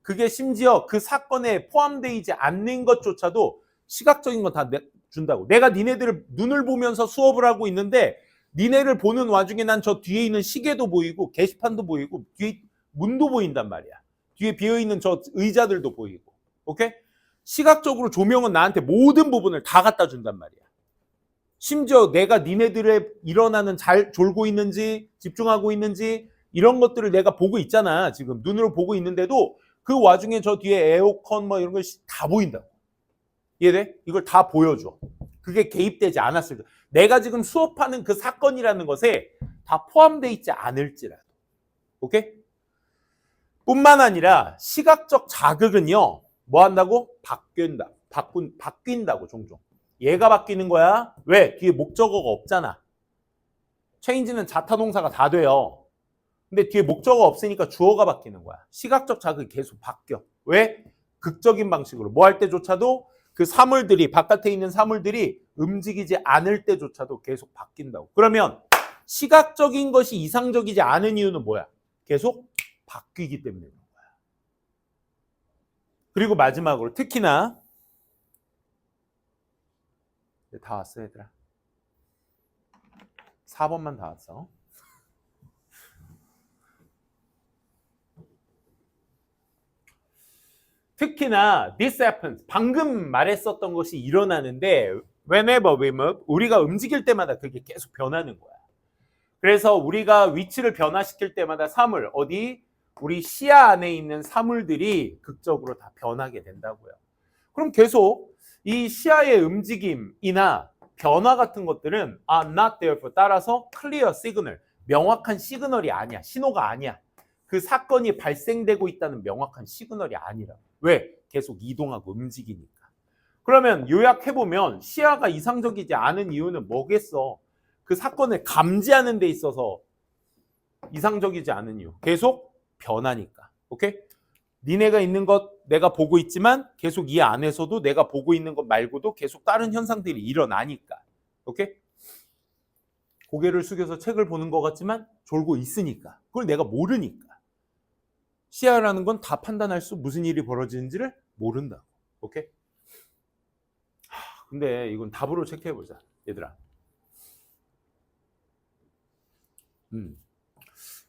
그게 심지어 그 사건에 포함되어 있지 않는 것조차도 시각적인 거 다 준다고. 내가 니네들을 눈을 보면서 수업을 하고 있는데 니네를 보는 와중에 난 저 뒤에 있는 시계도 보이고 게시판도 보이고 뒤에 문도 보인단 말이야. 뒤에 비어있는 저 의자들도 보이고. 오케이? 시각적으로 조명은 나한테 모든 부분을 다 갖다 준단 말이야. 심지어 내가 니네들의 일어나는 잘 졸고 있는지 집중하고 있는지 이런 것들을 내가 보고 있잖아. 지금 눈으로 보고 있는데도 그 와중에 저 뒤에 에어컨 뭐 이런 거 다 보인다고. 이해돼? 이걸 다 보여줘. 그게 개입되지 않았을 때. 내가 지금 수업하는 그 사건이라는 것에 다 포함되어 있지 않을지라도. 오케이? 뿐만 아니라 시각적 자극은요. 뭐 한다고? 바뀐다고 종종. 얘가 바뀌는 거야. 왜? 뒤에 목적어가 없잖아. change는 자타동사가 다 돼요. 근데 뒤에 목적어가 없으니까 주어가 바뀌는 거야. 시각적 자극이 계속 바뀌어. 왜? 극적인 방식으로. 뭐 할 때조차도 그 사물들이, 바깥에 있는 사물들이 움직이지 않을 때조차도 계속 바뀐다고. 그러면 시각적인 것이 이상적이지 않은 이유는 뭐야? 계속 바뀌기 때문에 그런 거야. 그리고 마지막으로 특히나 다 왔어 얘들아. 4번만 다 왔어. 특히나 this happens, 방금 말했었던 것이 일어나는데 whenever we move, 우리가 움직일 때마다 그게 계속 변하는 거야. 그래서 우리가 위치를 변화시킬 때마다 사물, 어디? 우리 시야 안에 있는 사물들이 극적으로 다 변하게 된다고요. 그럼 계속 이 시야의 움직임이나 변화 같은 것들은 are not therefore, 따라서 clear signal, 명확한 시그널이 아니야. 신호가 아니야. 그 사건이 발생되고 있다는 명확한 시그널이 아니라. 왜? 계속 이동하고 움직이니까. 그러면 요약해보면 시야가 이상적이지 않은 이유는 뭐겠어? 그 사건을 감지하는 데 있어서 이상적이지 않은 이유. 계속 변하니까. 오케이? 니네가 있는 것 내가 보고 있지만 계속 이 안에서도 내가 보고 있는 것 말고도 계속 다른 현상들이 일어나니까. 오케이? 고개를 숙여서 책을 보는 것 같지만 졸고 있으니까. 그걸 내가 모르니까. 시야라는 건 다 판단할 수, 무슨 일이 벌어지는지를 모른다고. 오케이? 근데 이건 답으로 체크해보자. 얘들아.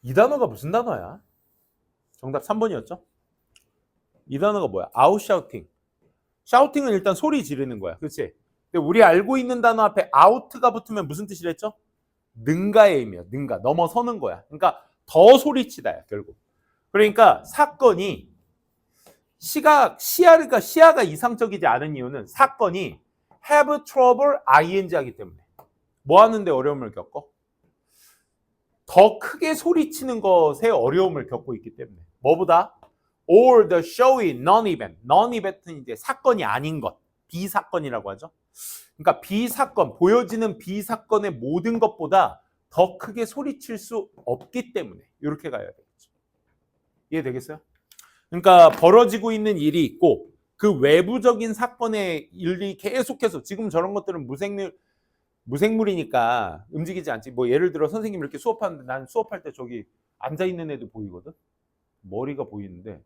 이 단어가 무슨 단어야? 정답 3번이었죠? 이 단어가 뭐야? 아웃샤우팅. 샤우팅은 일단 소리 지르는 거야. 그렇지? 근데 우리 알고 있는 단어 앞에 아웃가 붙으면 무슨 뜻이랬죠? 능가의 의미야. 능가. 넘어서는 거야. 그러니까 더 소리치다야, 결국. 그러니까 사건이 시야가 이상적이지 않은 이유는 사건이 have trouble ing 하기 때문에. 뭐 하는데 어려움을 겪어? 더 크게 소리치는 것에 어려움을 겪고 있기 때문에. 뭐보다? or the showy non-event. non-event는 이제 사건이 아닌 것. 비사건이라고 하죠. 그러니까 비사건, 보여지는 비사건의 모든 것보다 더 크게 소리칠 수 없기 때문에 이렇게 가야 되겠죠. 이해되겠어요? 그러니까 벌어지고 있는 일이 있고 그 외부적인 사건의 일이 계속해서 지금 저런 것들은 무생물이니까 움직이지 않지. 뭐 예를 들어 선생님 이렇게 수업하는데 난 수업할 때 저기 앉아있는 애도 보이거든. 머리가 보이는데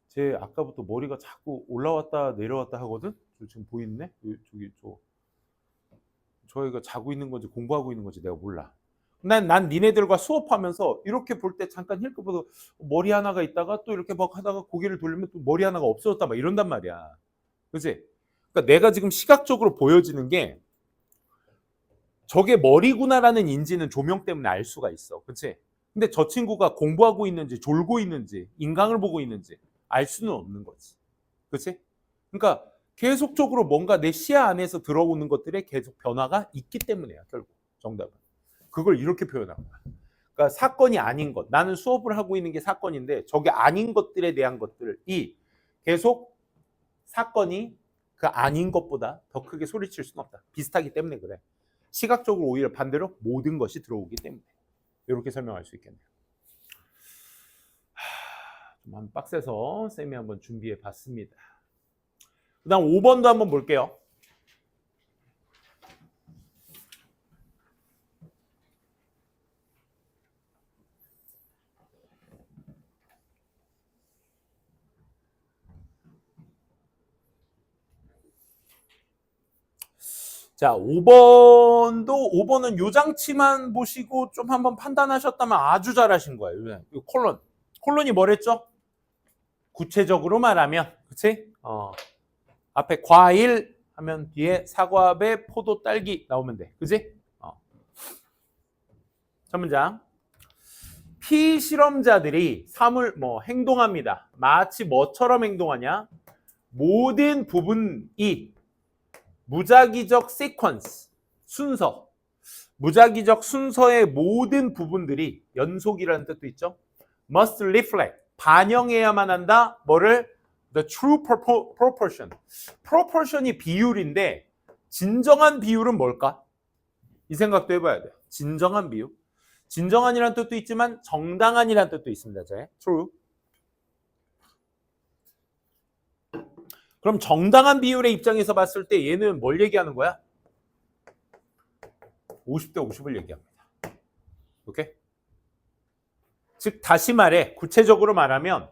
제 아까부터 머리가 자꾸 올라왔다 내려왔다 하거든. 지금 보이네? 저기 저희가 자고 있는 건지 공부하고 있는 건지 내가 몰라. 난 니네들과 수업하면서 이렇게 볼 때 잠깐 힐끗 보고 머리 하나가 있다가 또 이렇게 막 하다가 고개를 돌리면 또 머리 하나가 없어졌다 막 이런단 말이야. 그치? 그러니까 내가 지금 시각적으로 보여지는 게 저게 머리구나라는 인지는 조명 때문에 알 수가 있어. 그치? 근데 저 친구가 공부하고 있는지 졸고 있는지 인강을 보고 있는지 알 수는 없는 거지. 그치? 그러니까 계속적으로 뭔가 내 시야 안에서 들어오는 것들에 계속 변화가 있기 때문이야. 결국 정답은. 그걸 이렇게 표현한 거야. 그러니까 사건이 아닌 것. 나는 수업을 하고 있는 게 사건인데 저게 아닌 것들에 대한 것들이 계속 사건이 그 아닌 것보다 더 크게 소리칠 수는 없다. 비슷하기 때문에 그래. 시각적으로 오히려 반대로 모든 것이 들어오기 때문에. 이렇게 설명할 수 있겠네요. 좀 한번 빡세서 쌤이 한번 준비해 봤습니다. 그 다음 5번도 한번 볼게요. 자, 5번은 요 장치만 보시고 좀 한번 판단하셨다면 아주 잘하신 거예요. 이 콜론이 뭐랬죠? 구체적으로 말하면, 그치? 앞에 과일 하면 뒤에 사과, 배, 포도, 딸기 나오면 돼. 그치? 첫 문장. 피실험자들이 행동합니다. 마치 뭐처럼 행동하냐? 모든 부분이 무작위적 시퀀스, 순서, 무작위적 순서의 모든 부분들이 연속이라는 뜻도 있죠. must reflect 반영해야만 한다. 뭐를? the true proportion. proportion이 비율인데 진정한 비율은 뭘까? 이 생각도 해봐야 돼요. 진정한 비율. 진정한이라는 뜻도 있지만 정당한이라는 뜻도 있습니다. true. 그럼 정당한 비율의 입장에서 봤을 때 얘는 뭘 얘기하는 거야? 50대 50을 얘기합니다. 오케이? 즉 다시 말해 구체적으로 말하면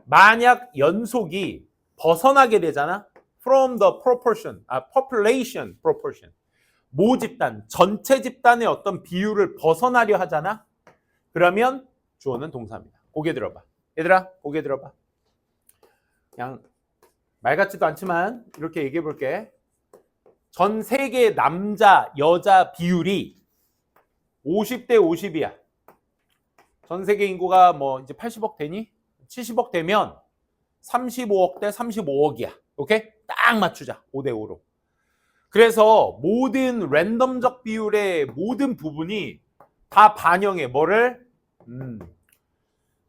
만약 연속이 벗어나게 되잖아. from the proportion, population proportion. 모 집단, 전체 집단의 어떤 비율을 벗어나려 하잖아. 그러면 주어는 동사입니다. 고개 들어봐. 얘들아, 고개 들어봐. 그냥 말 같지도 않지만 이렇게 얘기해 볼게. 전 세계 남자, 여자 비율이 50대 50이야. 전 세계 인구가 뭐 이제 80억 되니? 70억 되면 35억 대 35억이야. 오케이? 딱 맞추자. 5대 5로. 그래서 모든 랜덤적 비율의 모든 부분이 다 반영해. 뭐를?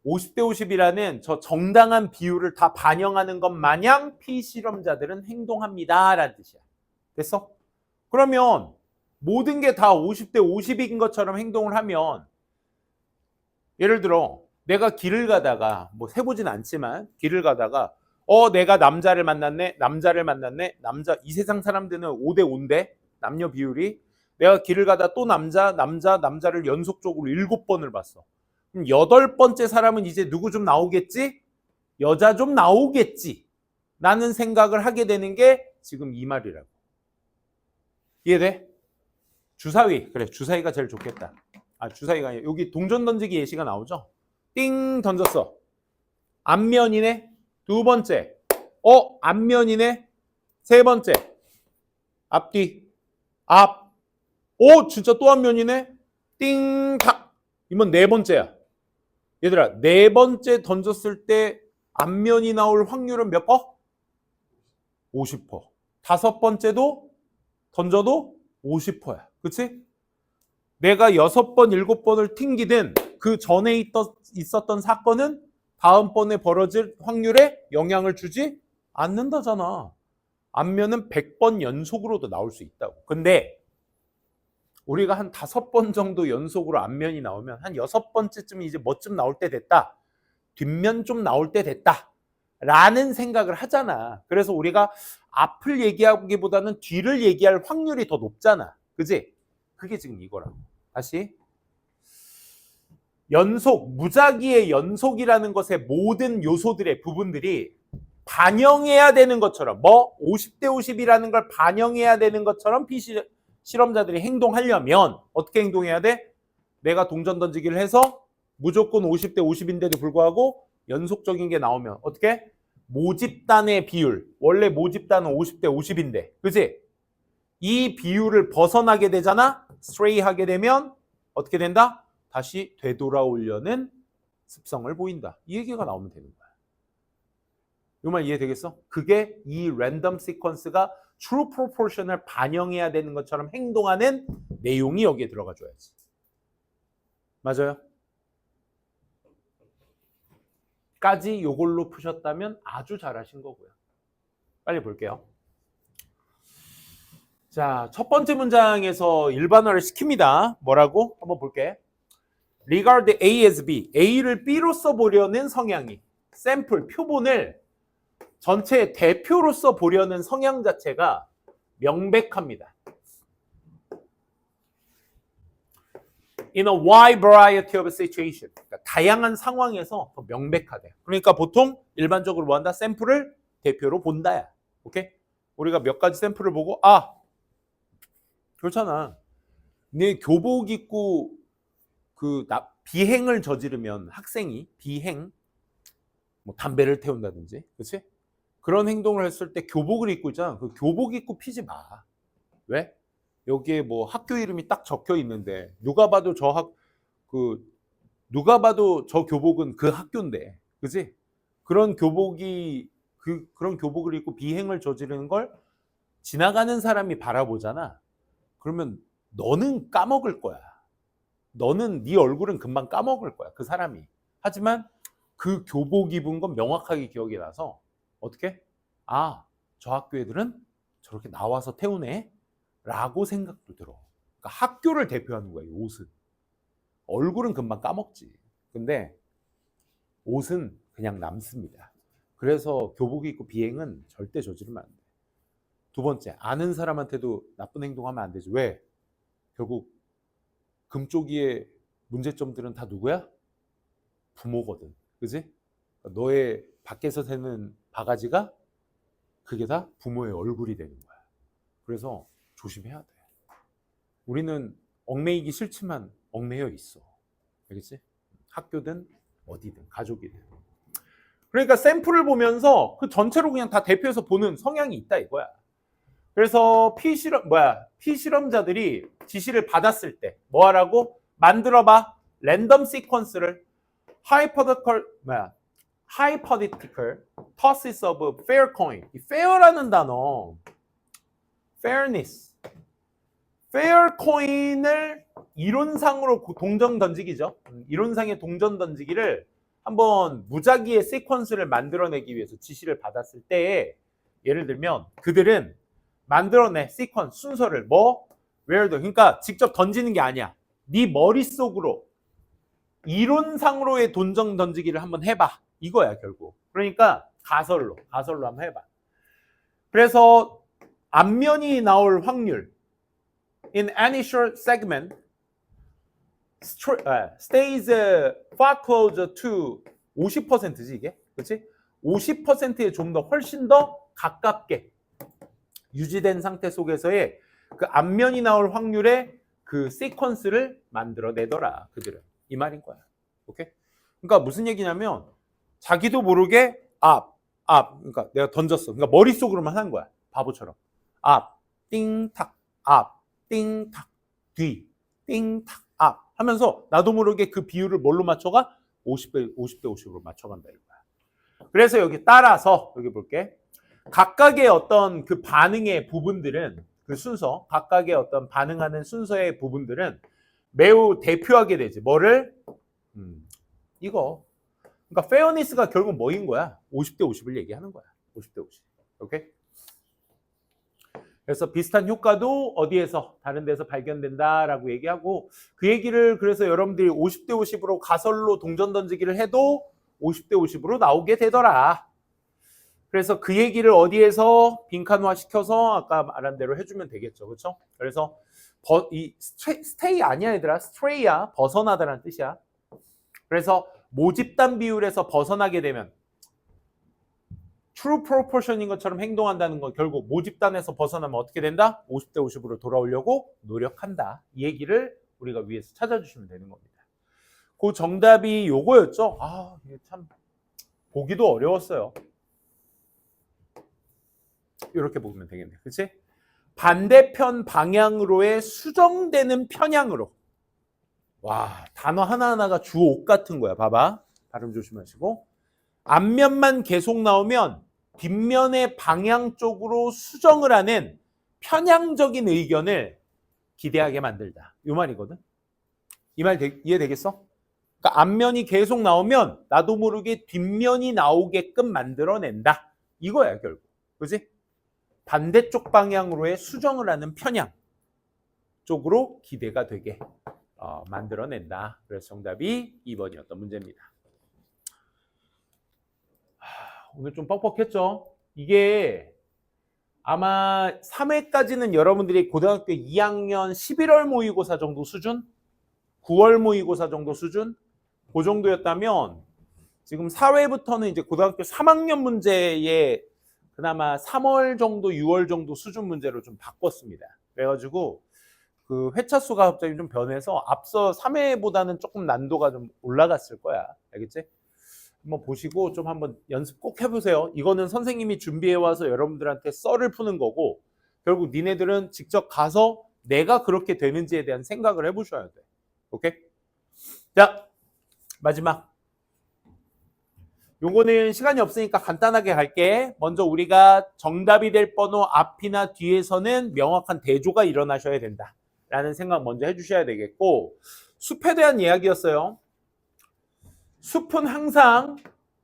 50대 50이라는 저 정당한 비율을 다 반영하는 것 마냥 피실험자들은 행동합니다. 라는 뜻이야. 됐어? 그러면 모든 게 다 50대 50인 것처럼 행동을 하면 예를 들어 내가 길을 가다가 뭐 세보진 않지만 길을 가다가 내가 남자를 만났네. 남자 이 세상 사람들은 5대 5인데 남녀 비율이 내가 길을 가다 또 남자를 연속적으로 7번을 봤어. 그럼 8번째 사람은 이제 누구 좀 나오겠지? 여자 좀 나오겠지. 라는 생각을 하게 되는 게 지금 이 말이라고. 이해돼? 주사위. 그래, 주사위가 제일 좋겠다. 주사위가 아니라 여기 동전 던지기 예시가 나오죠? 띵 던졌어. 앞면이네. 두 번째. 앞면이네. 세 번째. 앞뒤. 앞. 진짜 또 앞면이네. 띵 탁. 이건 네 번째야. 얘들아, 네 번째 던졌을 때 앞면이 나올 확률은 몇 퍼? 50%. 다섯 번째도 던져도 50%야. 그치? 내가 6번, 7번을 튕기든 그 전에 있었던 사건은 다음번에 벌어질 확률에 영향을 주지 않는다잖아. 앞면은 100번 연속으로도 나올 수 있다고. 근데 우리가 한 5번 정도 연속으로 앞면이 나오면 한 6번째쯤 이제 뭐쯤 나올 때 됐다. 뒷면 좀 나올 때 됐다. 라는 생각을 하잖아. 그래서 우리가 앞을 얘기하기보다는 뒤를 얘기할 확률이 더 높잖아. 그지? 그게 지금 이거라고. 다시. 연속, 무작위의 연속이라는 것의 모든 요소들의 부분들이 반영해야 되는 것처럼 50대 50이라는 걸 반영해야 되는 것처럼 실험자들이 행동하려면 어떻게 행동해야 돼? 내가 동전 던지기를 해서 무조건 50대 50인데도 불구하고 연속적인 게 나오면 어떻게? 모집단의 비율. 원래 모집단은 50대 50인데. 그치? 이 비율을 벗어나게 되잖아? 스트레이 하게 되면 어떻게 된다? 다시 되돌아오려는 습성을 보인다. 이 얘기가 나오면 되는 거야. 이 말 이해되겠어? 그게 이 랜덤 시퀀스가 true proportion을 반영해야 되는 것처럼 행동하는 내용이 여기에 들어가 줘야지. 맞아요? 까지 요걸로 푸셨다면 아주 잘하신 거고요. 빨리 볼게요. 자, 첫 번째 문장에서 일반화를 시킵니다. 뭐라고? 한번 볼게. Regard A as B. A를 B로서 보려는 성향이. 샘플, 표본을 전체의 대표로서 보려는 성향 자체가 명백합니다. In a wide variety of situations. 그러니까 다양한 상황에서 더 명백하대. 그러니까 보통 일반적으로 뭐 한다? 샘플을 대표로 본다야. 오케이? 우리가 몇 가지 샘플을 보고 그렇잖아. 내 교복 입고 비행을 저지르면 학생이 비행 뭐 담배를 태운다든지, 그렇지? 그런 행동을 했을 때 교복을 입고 있잖아. 그 교복 입고 피지 마. 왜? 여기에 뭐 학교 이름이 딱 적혀 있는데 누가 봐도 저 교복은 그 학교인데, 그지? 그런 교복을 입고 비행을 저지르는 걸 지나가는 사람이 바라보잖아. 그러면 너는 까먹을 거야. 너는 네 얼굴은 금방 까먹을 거야. 그 사람이. 하지만 그 교복 입은 건 명확하게 기억이 나서 어떻게? 아, 저 학교 애들은 저렇게 나와서 태우네? 라고 생각도 들어. 그러니까 학교를 대표하는 거야, 이 옷은. 얼굴은 금방 까먹지. 근데 옷은 그냥 남습니다. 그래서 교복 입고 비행은 절대 저지르면 안 돼. 두 번째, 아는 사람한테도 나쁜 행동하면 안 되지. 왜? 결국 금쪽이의 문제점들은 다 누구야? 부모거든. 그지? 너의 밖에서 새는 바가지가 그게 다 부모의 얼굴이 되는 거야. 그래서 조심해야 돼. 우리는 얽매이기 싫지만 얽매여 있어. 알겠지? 학교든 어디든 가족이든. 그러니까 샘플을 보면서 그 전체로 그냥 다 대표해서 보는 성향이 있다 이거야. 그래서 피실험자들이 지시를 받았을 때 뭐 하라고? 만들어봐. 랜덤 시퀀스를 hypothetical tosses of fair coin. 이 fair라는 단어, fairness, fair coin을 이론상으로 동전 던지기죠. 이론상의 동전 던지기를 한번 무작위의 시퀀스를 만들어내기 위해서 지시를 받았을 때에 예를 들면 그들은 만들어내 시퀀스 순서를 뭐? where the 그러니까 직접 던지는 게 아니야. 네 머릿속으로 이론상으로의 동전 던지기를 한번 해봐. 이거야 결국. 그러니까 가설로 한번 해봐. 그래서 앞면이 나올 확률 in any short segment stays far closer to 50%지 이게, 그렇지? 50%에 좀 더 훨씬 더 가깝게 유지된 상태 속에서의 그 앞면이 나올 확률의 그 시퀀스를 만들어내더라 그들은. 이 말인 거야. 오케이? 그러니까 무슨 얘기냐면 자기도 모르게 그러니까 내가 던졌어. 그러니까 머릿속으로만 한 거야. 바보처럼. 앞, 띵탁, 앞, 띵탁, 뒤, 띵탁, 앞 하면서 나도 모르게 그 비율을 뭘로 맞춰가? 50대 50으로 맞춰간다 이거야. 그래서 여기 따라서 여기 볼게. 각각의 어떤 그 반응의 부분들은 그 순서, 각각의 어떤 반응하는 순서의 부분들은 매우 대표하게 되지. 뭐를? 이거. 그러니까 페어니스가 결국 뭐인 거야? 50대 50을 얘기하는 거야. 50대 50. 오케이? 그래서 비슷한 효과도 어디에서 다른 데서 발견된다라고 얘기하고 그 얘기를 그래서 여러분들이 50대 50으로 가설로 동전 던지기를 해도 50대 50으로 나오게 되더라. 그래서 그 얘기를 어디에서 빈칸화 시켜서 아까 말한 대로 해주면 되겠죠. 그렇죠? 그래서 이 스테이 아니야 얘들아. 스트레이야. 벗어나다라는 뜻이야. 그래서 모집단 비율에서 벗어나게 되면 true proportion인 것처럼 행동한다는 건 결국 모집단에서 벗어나면 어떻게 된다? 50대 50으로 돌아오려고 노력한다. 이 얘기를 우리가 위에서 찾아주시면 되는 겁니다. 그 정답이 요거였죠. 이게 참 보기도 어려웠어요. 이렇게 보면 되겠네. 그치? 반대편 방향으로의 수정되는 편향으로. 와, 단어 하나하나가 주옥 같은 거야. 봐봐. 발음 조심하시고. 앞면만 계속 나오면 뒷면의 방향 쪽으로 수정을 하는 편향적인 의견을 기대하게 만들다. 이 말이거든. 이 말 이해되겠어? 그러니까 앞면이 계속 나오면 나도 모르게 뒷면이 나오게끔 만들어낸다. 이거야 결국. 그지? 반대쪽 방향으로의 수정을 하는 편향 쪽으로 기대가 되게 만들어낸다. 그래서 정답이 2번이었던 문제입니다. 오늘 좀 뻑뻑했죠? 이게 아마 3회까지는 여러분들이 고등학교 2학년 11월 모의고사 정도 수준? 9월 모의고사 정도 수준? 그 정도였다면 지금 4회부터는 이제 고등학교 3학년 문제에 그나마 3월 정도, 6월 정도 수준 문제로 좀 바꿨습니다. 그래가지고 그 회차 수가 갑자기 좀 변해서 앞서 3회보다는 조금 난도가 좀 올라갔을 거야. 알겠지? 한번 보시고 좀 한번 연습 꼭 해보세요. 이거는 선생님이 준비해와서 여러분들한테 썰을 푸는 거고 결국 니네들은 직접 가서 내가 그렇게 되는지에 대한 생각을 해보셔야 돼. 오케이? 자, 마지막. 요거는 시간이 없으니까 간단하게 갈게. 먼저 우리가 정답이 될 번호 앞이나 뒤에서는 명확한 대조가 일어나셔야 된다. 라는 생각 먼저 해주셔야 되겠고, 숲에 대한 이야기였어요. 숲은 항상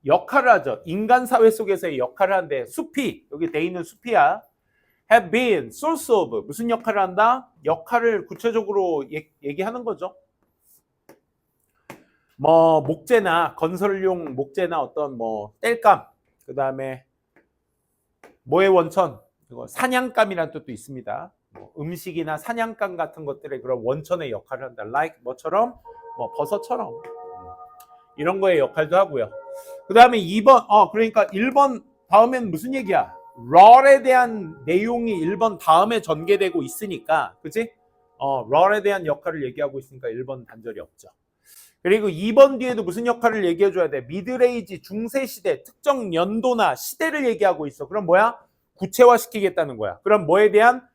역할을 하죠. 인간 사회 속에서의 역할을 하는데, 숲이, 여기 돼 있는 숲이야. have been source of, 무슨 역할을 한다? 역할을 구체적으로 얘기하는 거죠. 뭐 목재나 건설용 목재나 어떤 뭐 땔감, 그 다음에 뭐의 원천, 이거 사냥감이라는 뜻도 있습니다. 뭐 음식이나 사냥감 같은 것들의 그런 원천의 역할을 한다. like 뭐처럼, 뭐 버섯처럼 이런 거의 역할도 하고요. 그 다음에 2번, 그러니까 1번 다음엔 무슨 얘기야? 럴에 대한 내용이 1번 다음에 전개되고 있으니까, 그치? 럴에 대한 역할을 얘기하고 있으니까 1번 단절이 없죠. 그리고 2번 뒤에도 무슨 역할을 얘기해줘야 돼? 미드레이지, 중세시대, 특정 연도나 시대를 얘기하고 있어. 그럼 뭐야? 구체화시키겠다는 거야. 그럼 뭐에 대한?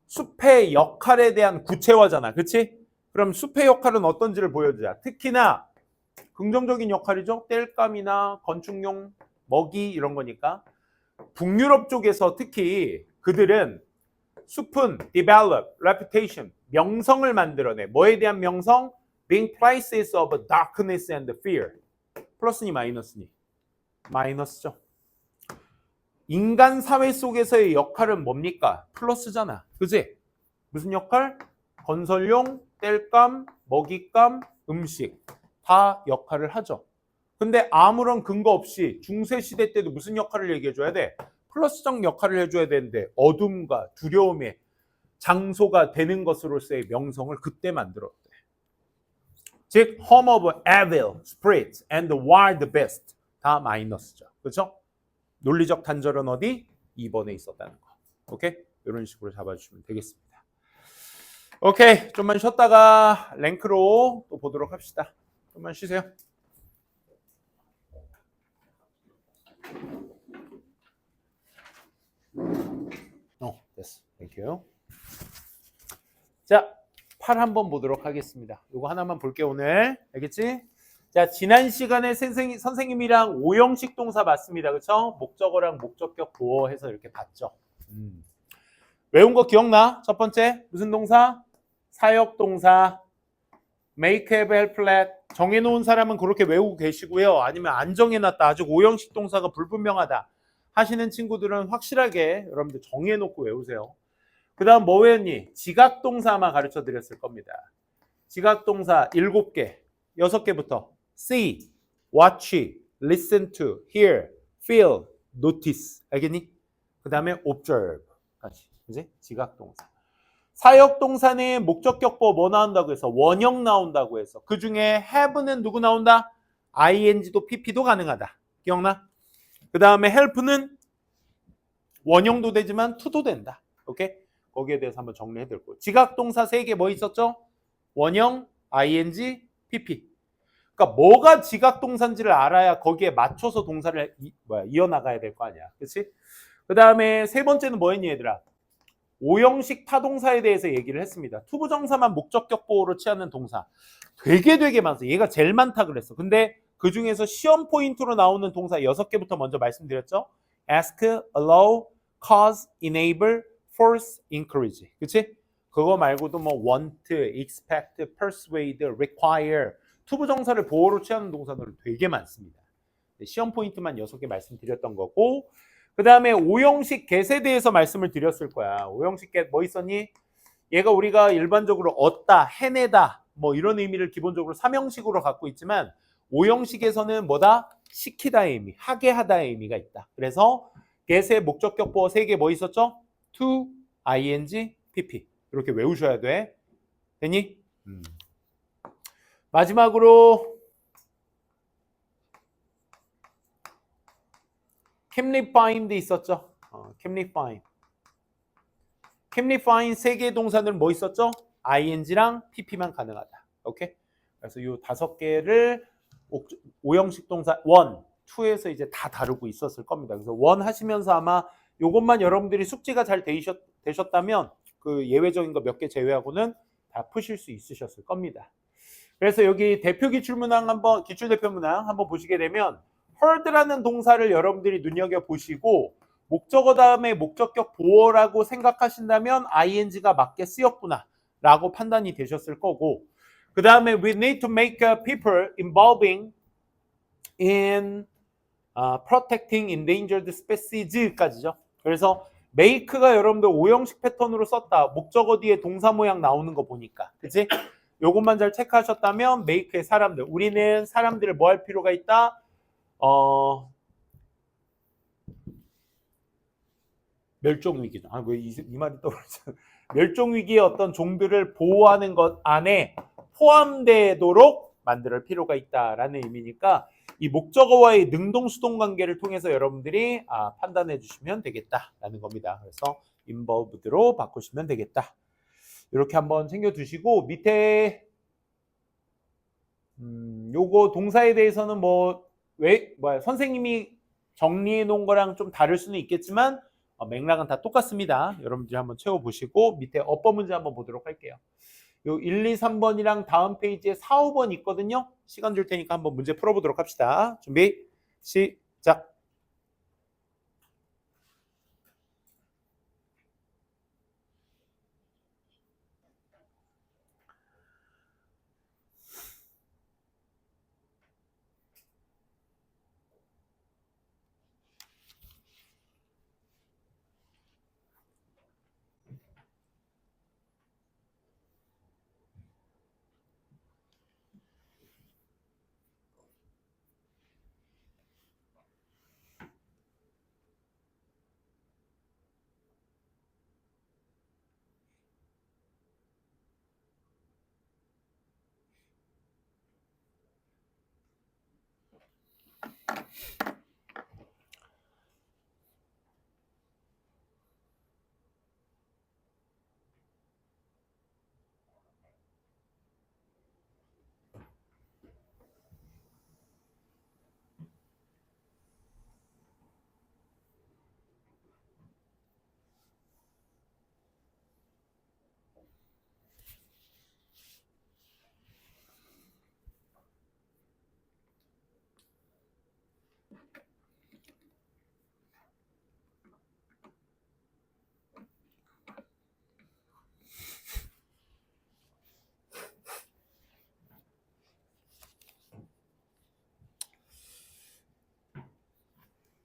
숲의 역할에 대한 구체화잖아. 그치? 그럼 숲의 역할은 어떤지를 보여주자. 특히나 긍정적인 역할이죠. 땔감이나 건축용 먹이 이런 거니까. 북유럽 쪽에서 특히 그들은 숲은 develop, reputation, 명성을 만들어내. 뭐에 대한 명성? being places of darkness and fear. 플러스니 마이너스니? 마이너스죠. 인간 사회 속에서의 역할은 뭡니까? 플러스잖아. 그지? 무슨 역할? 건설용, 땔감, 먹잇감, 음식. 다 역할을 하죠. 근데 아무런 근거 없이 중세시대 때도 무슨 역할을 얘기해줘야 돼? 플러스적 역할을 해줘야 되는데 어둠과 두려움의 장소가 되는 것으로서의 명성을 그때 만들었대. 즉 home of evil spirits and the wild beast 다 마이너스죠. 그렇죠? 논리적 단절은 어디? 2번에 있었다는 거. 오케이? 이런 식으로 잡아주시면 되겠습니다. 오케이, 좀만 쉬었다가 랭크로 또 보도록 합시다. 좀만 쉬세요. 됐어. 땡큐. 자, 8 한번 보도록 하겠습니다. 이거 하나만 볼게 오늘. 알겠지? 자, 지난 시간에 선생님이랑 오형식 동사 봤습니다. 그렇죠? 목적어랑 목적격 보어해서 이렇게 봤죠. 외운 거 기억나? 첫 번째 무슨 동사? 사역 동사. make, have, help, let. 정해놓은 사람은 그렇게 외우고 계시고요. 아니면 안 정해놨다. 아직 오형식 동사가 불분명하다 하시는 친구들은 확실하게 여러분들 정해놓고 외우세요. 그 다음 뭐 외웠니? 지각동사 아마 가르쳐 드렸을 겁니다. 지각동사 7개, 6개부터 see, watch, listen to, hear, feel, notice. 알겠니? 그 다음에 observe까지. 그지? 지각동사. 사역동사는 목적격보 뭐 나온다고 해서? 원형 나온다고 해서. 그 중에 have는 누구 나온다? ing도 pp도 가능하다. 기억나? 그 다음에 help는 원형도 되지만 to도 된다. 오케이? 거기에 대해서 한번 정리해 드렸고. 지각동사 3개 뭐 있었죠? 원형, ing, pp. 그러니까 뭐가 지각동사인지를 알아야 거기에 맞춰서 동사를 이어나가야 될 거 아니야. 그렇지? 그 다음에 세 번째는 뭐였니 얘들아? 오형식 타동사에 대해서 얘기를 했습니다. 투부정사만 목적격 보호로 취하는 동사. 되게 많았어. 얘가 제일 많다 그랬어. 근데 그 중에서 시험 포인트로 나오는 동사 6개부터 먼저 말씀드렸죠. ask, allow, cause, enable, force, encourage. 그치? 그거 말고도 뭐 want, expect, persuade, require. 투부정사를 보호로 취하는 동사들은 되게 많습니다. 시험 포인트만 6개 말씀드렸던 거고, 그 다음에 오형식 get에 대해서 말씀을 드렸을 거야. 오형식 get 뭐 있었니? 얘가 우리가 일반적으로 얻다, 해내다 뭐 이런 의미를 기본적으로 3형식으로 갖고 있지만 오형식에서는 뭐다? 시키다의 의미, 하게 하다의 의미가 있다. 그래서 get의 목적격 보호 3개 뭐 있었죠? to, ing, pp. 이렇게 외우셔야 돼. 됐니? 마지막으로 can find 있었죠? can find. can find 3개의 동사는 뭐 있었죠? ing랑 pp만 가능하다. 오케이? 그래서 이 5개를 오형식 동사 1, 2에서 이제 다 다루고 있었을 겁니다. 그래서 1 하시면서 아마 이것만 여러분들이 숙지가 잘 되셨다면 그 예외적인 거 몇 개 제외하고는 다 푸실 수 있으셨을 겁니다. 그래서 여기 대표 기출문항 한번, 기출 대표 문항 한번 보시게 되면 heard라는 동사를 여러분들이 눈여겨보시고 목적어 다음에 목적격 보어라고 생각하신다면 ing가 맞게 쓰였구나 라고 판단이 되셨을 거고, 그 다음에 we need to make people involving in protecting endangered species까지죠. 그래서 make가 여러분들 오형식 패턴으로 썼다. 목적어 뒤에 동사 모양 나오는 거 보니까, 그치? 요것만 잘 체크하셨다면 make의 사람들, 우리는 사람들을 뭐 할 필요가 있다? 멸종위기죠. 왜 이 말이 떠오르죠? 멸종위기의 어떤 종들을 보호하는 것 안에 포함되도록 만들 필요가 있다라는 의미니까 이 목적어와의 능동수동 관계를 통해서 여러분들이 판단해 주시면 되겠다라는 겁니다. 그래서 involved로 바꾸시면 되겠다. 이렇게 한번 챙겨두시고, 밑에 요거 동사에 대해서는 선생님이 정리해 놓은 거랑 좀 다를 수는 있겠지만 맥락은 다 똑같습니다. 여러분들이 한번 채워보시고 밑에 어법 문제 한번 보도록 할게요. 요 1, 2, 3번이랑 다음 페이지에 4, 5번 있거든요. 시간 줄 테니까 한번 문제 풀어보도록 합시다. 준비, 시작.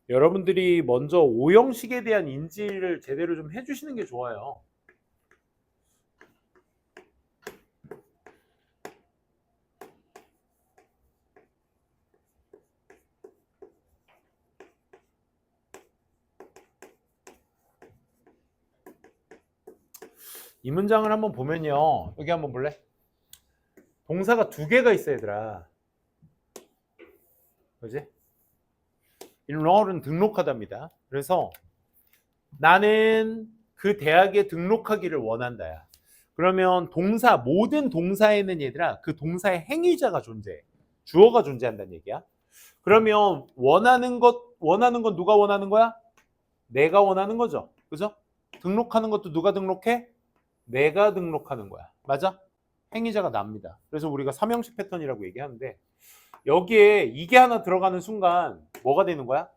여러분들이 먼저 오형식에 대한 인지를 제대로 좀 해주시는 게 좋아요. 이 문장을 한번 보면요. 여기 한번 볼래? 동사가 두 개가 있어, 얘들아. 그지? enroll은 등록하답니다. 그래서 나는 그 대학에 등록하기를 원한다야. 그러면 동사, 모든 동사에는 얘들아 그 동사의 행위자가 존재해. 주어가 존재한다는 얘기야. 그러면 원하는 건 누가 원하는 거야? 내가 원하는 거죠. 그죠? 등록하는 것도 누가 등록해? 내가 등록하는 거야. 맞아? 행위자가 납니다. 그래서 우리가 삼형식 패턴이라고 얘기하는데 여기에 이게 하나 들어가는 순간 뭐가 되는 거야?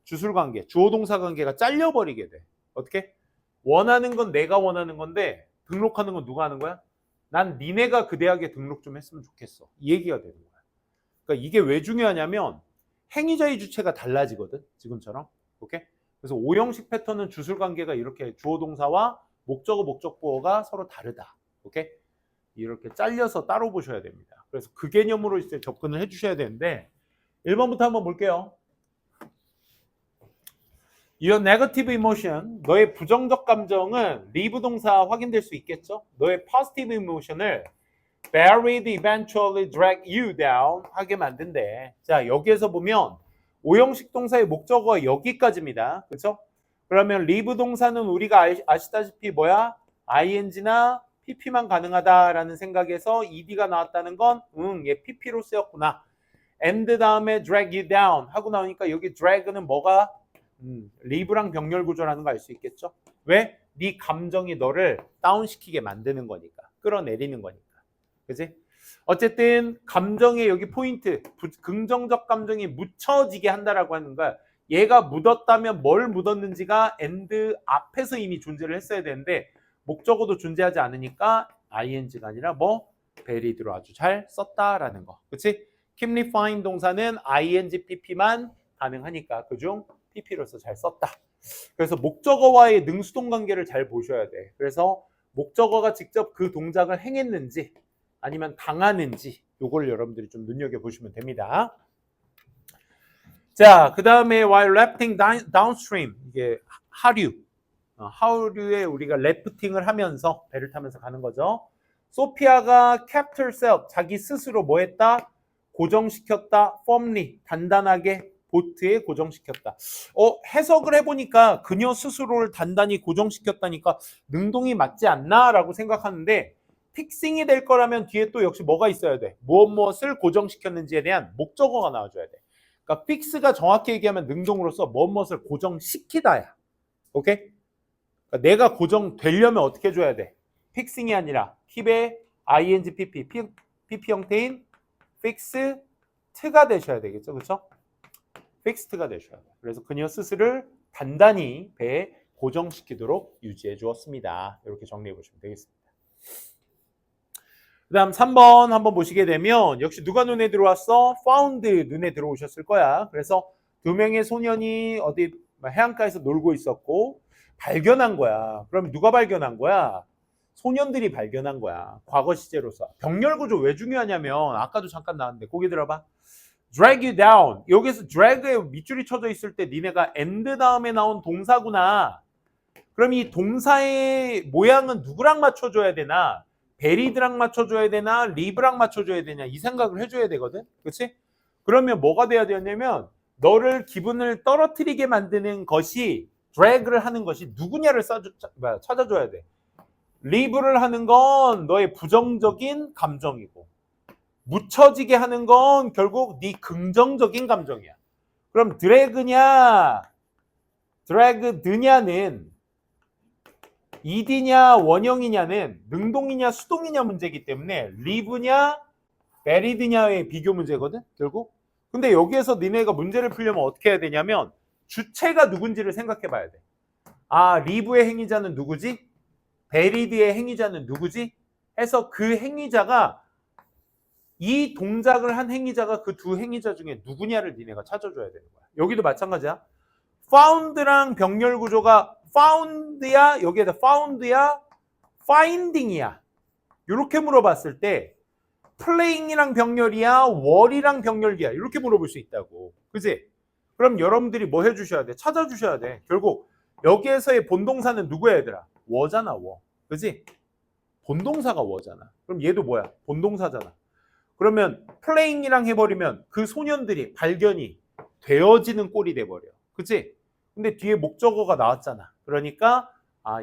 주술관계, 주어동사 관계가 잘려버리게 돼. 어떻게? 원하는 건 내가 원하는 건데 등록하는 건 누가 하는 거야? 난 니네가 그 대학에 등록 좀 했으면 좋겠어. 이 얘기가 되는 거야. 그러니까 이게 왜 중요하냐면 행위자의 주체가 달라지거든. 지금처럼. 오케이? 그래서 오형식 패턴은 주술관계가 이렇게 주어동사와 목적어, 목적보어가 서로 다르다. 오케이? 이렇게 잘려서 따로 보셔야 됩니다. 그래서 그 개념으로 이제 접근을 해주셔야 되는데 1번부터 한번 볼게요. Your negative emotion, 너의 부정적 감정은 leave 동사 확인될 수 있겠죠? 너의 positive emotion을 buried eventually drag you down 하게 만든대. 자, 여기에서 보면 오형식 동사의 목적어가 여기까지입니다. 그렇죠? 그러면 leave 동사는 우리가 아시다시피 뭐야? ing나 pp만 가능하다라는 생각에서 ed가 나왔다는 건 얘 pp로 쓰였구나. and 다음에 drag you down 하고 나오니까 여기 drag는 뭐가? 리브랑 병렬 구조라는 거 알 수 있겠죠? 왜? 네 감정이 너를 다운시키게 만드는 거니까. 끌어내리는 거니까. 그지? 어쨌든 감정의 여기 포인트, 긍정적 감정이 묻혀지게 한다라고 하는 거야. 얘가 묻었다면 뭘 묻었는지가 and 앞에서 이미 존재를 했어야 되는데 목적어도 존재하지 않으니까 ing가 아니라 뭐 varied로 아주 잘 썼다라는 거. 그치? keep refined 동사는 ing, pp만 가능하니까 그중 pp로서 잘 썼다. 그래서 목적어와의 능수동 관계를 잘 보셔야 돼. 그래서 목적어가 직접 그 동작을 행했는지 아니면 당하는지 요걸 여러분들이 좀 눈여겨보시면 됩니다. 자, 그 다음에 while rafting downstream 이게 하류에 우리가 래프팅을 하면서 배를 타면서 가는 거죠. 소피아가 kept herself 자기 스스로 뭐 했다? 고정시켰다. firmly 단단하게 보트에 고정시켰다. 해석을 해보니까 그녀 스스로를 단단히 고정시켰다니까 능동이 맞지 않나라고 생각하는데 픽싱이 될 거라면 뒤에 또 역시 뭐가 있어야 돼? 무엇을 고정시켰는지에 대한 목적어가 나와줘야 돼. 그러니까 픽스가 정확히 얘기하면 능동으로서 무엇을 고정시키다야. 오케이? 그러니까 내가 고정되려면 어떻게 해줘야 돼? 픽싱이 아니라 keep의 ing, pp 형태인 fixed가 되셔야 되겠죠, 그렇죠? fixed가 되셔야 돼요. 그래서 그녀 스스로를 단단히 배에 고정시키도록 유지해 주었습니다. 이렇게 정리해 보시면 되겠습니다. 그 다음 3번 한번 보시게 되면 역시 누가 눈에 들어왔어? found 눈에 들어오셨을 거야. 그래서 두 명의 소년이 어디 해안가에서 놀고 있었고 발견한 거야. 그럼 누가 발견한 거야? 소년들이 발견한 거야. 과거 시제로서. 병렬 구조 왜 중요하냐면 아까도 잠깐 나왔는데 고개 들어봐. drag you down. 여기서 drag에 밑줄이 쳐져 있을 때 니네가 and 다음에 나온 동사구나. 그럼 이 동사의 모양은 누구랑 맞춰줘야 되나? 베리드랑 맞춰줘야 되나? 리브랑 맞춰줘야 되냐? 이 생각을 해줘야 되거든. 그렇지? 그러면 뭐가 돼야 되냐면 너를 기분을 떨어뜨리게 만드는 것이 drag를 하는 것이 누구냐를 찾아줘야 돼. 리브를 하는 건 너의 부정적인 감정이고 묻혀지게 하는 건 결국 네 긍정적인 감정이야. 그럼 드래그냐 드래그드냐는 이디냐 원형이냐는 능동이냐 수동이냐 문제이기 때문에 리브냐 베리드냐의 비교 문제거든 결국. 근데 여기에서 니네가 문제를 풀려면 어떻게 해야 되냐면 주체가 누군지를 생각해 봐야 돼. 아, 리브의 행위자는 누구지? 베리드의 행위자는 누구지? 해서 그 행위자가 이 동작을 한 행위자가 그 두 행위자 중에 누구냐를 니네가 찾아줘야 되는 거야. 여기도 마찬가지야. found랑 병렬 구조가 found야, 여기에다 found야, finding이야. 이렇게 물어봤을 때 playing이랑 병렬이야, were이랑 병렬이야. 이렇게 물어볼 수 있다고. 그지? 그럼 여러분들이 뭐 해주셔야 돼? 찾아주셔야 돼. 결국 여기에서의 본동사는 누구야 얘들아? we잖아, we. 그지? 본동사가 we잖아. 그럼 얘도 뭐야? 본동사잖아. 그러면 playing이랑 해버리면 그 소년들이 발견이 되어지는 꼴이 돼버려. 그치? 근데 뒤에 목적어가 나왔잖아. 그러니까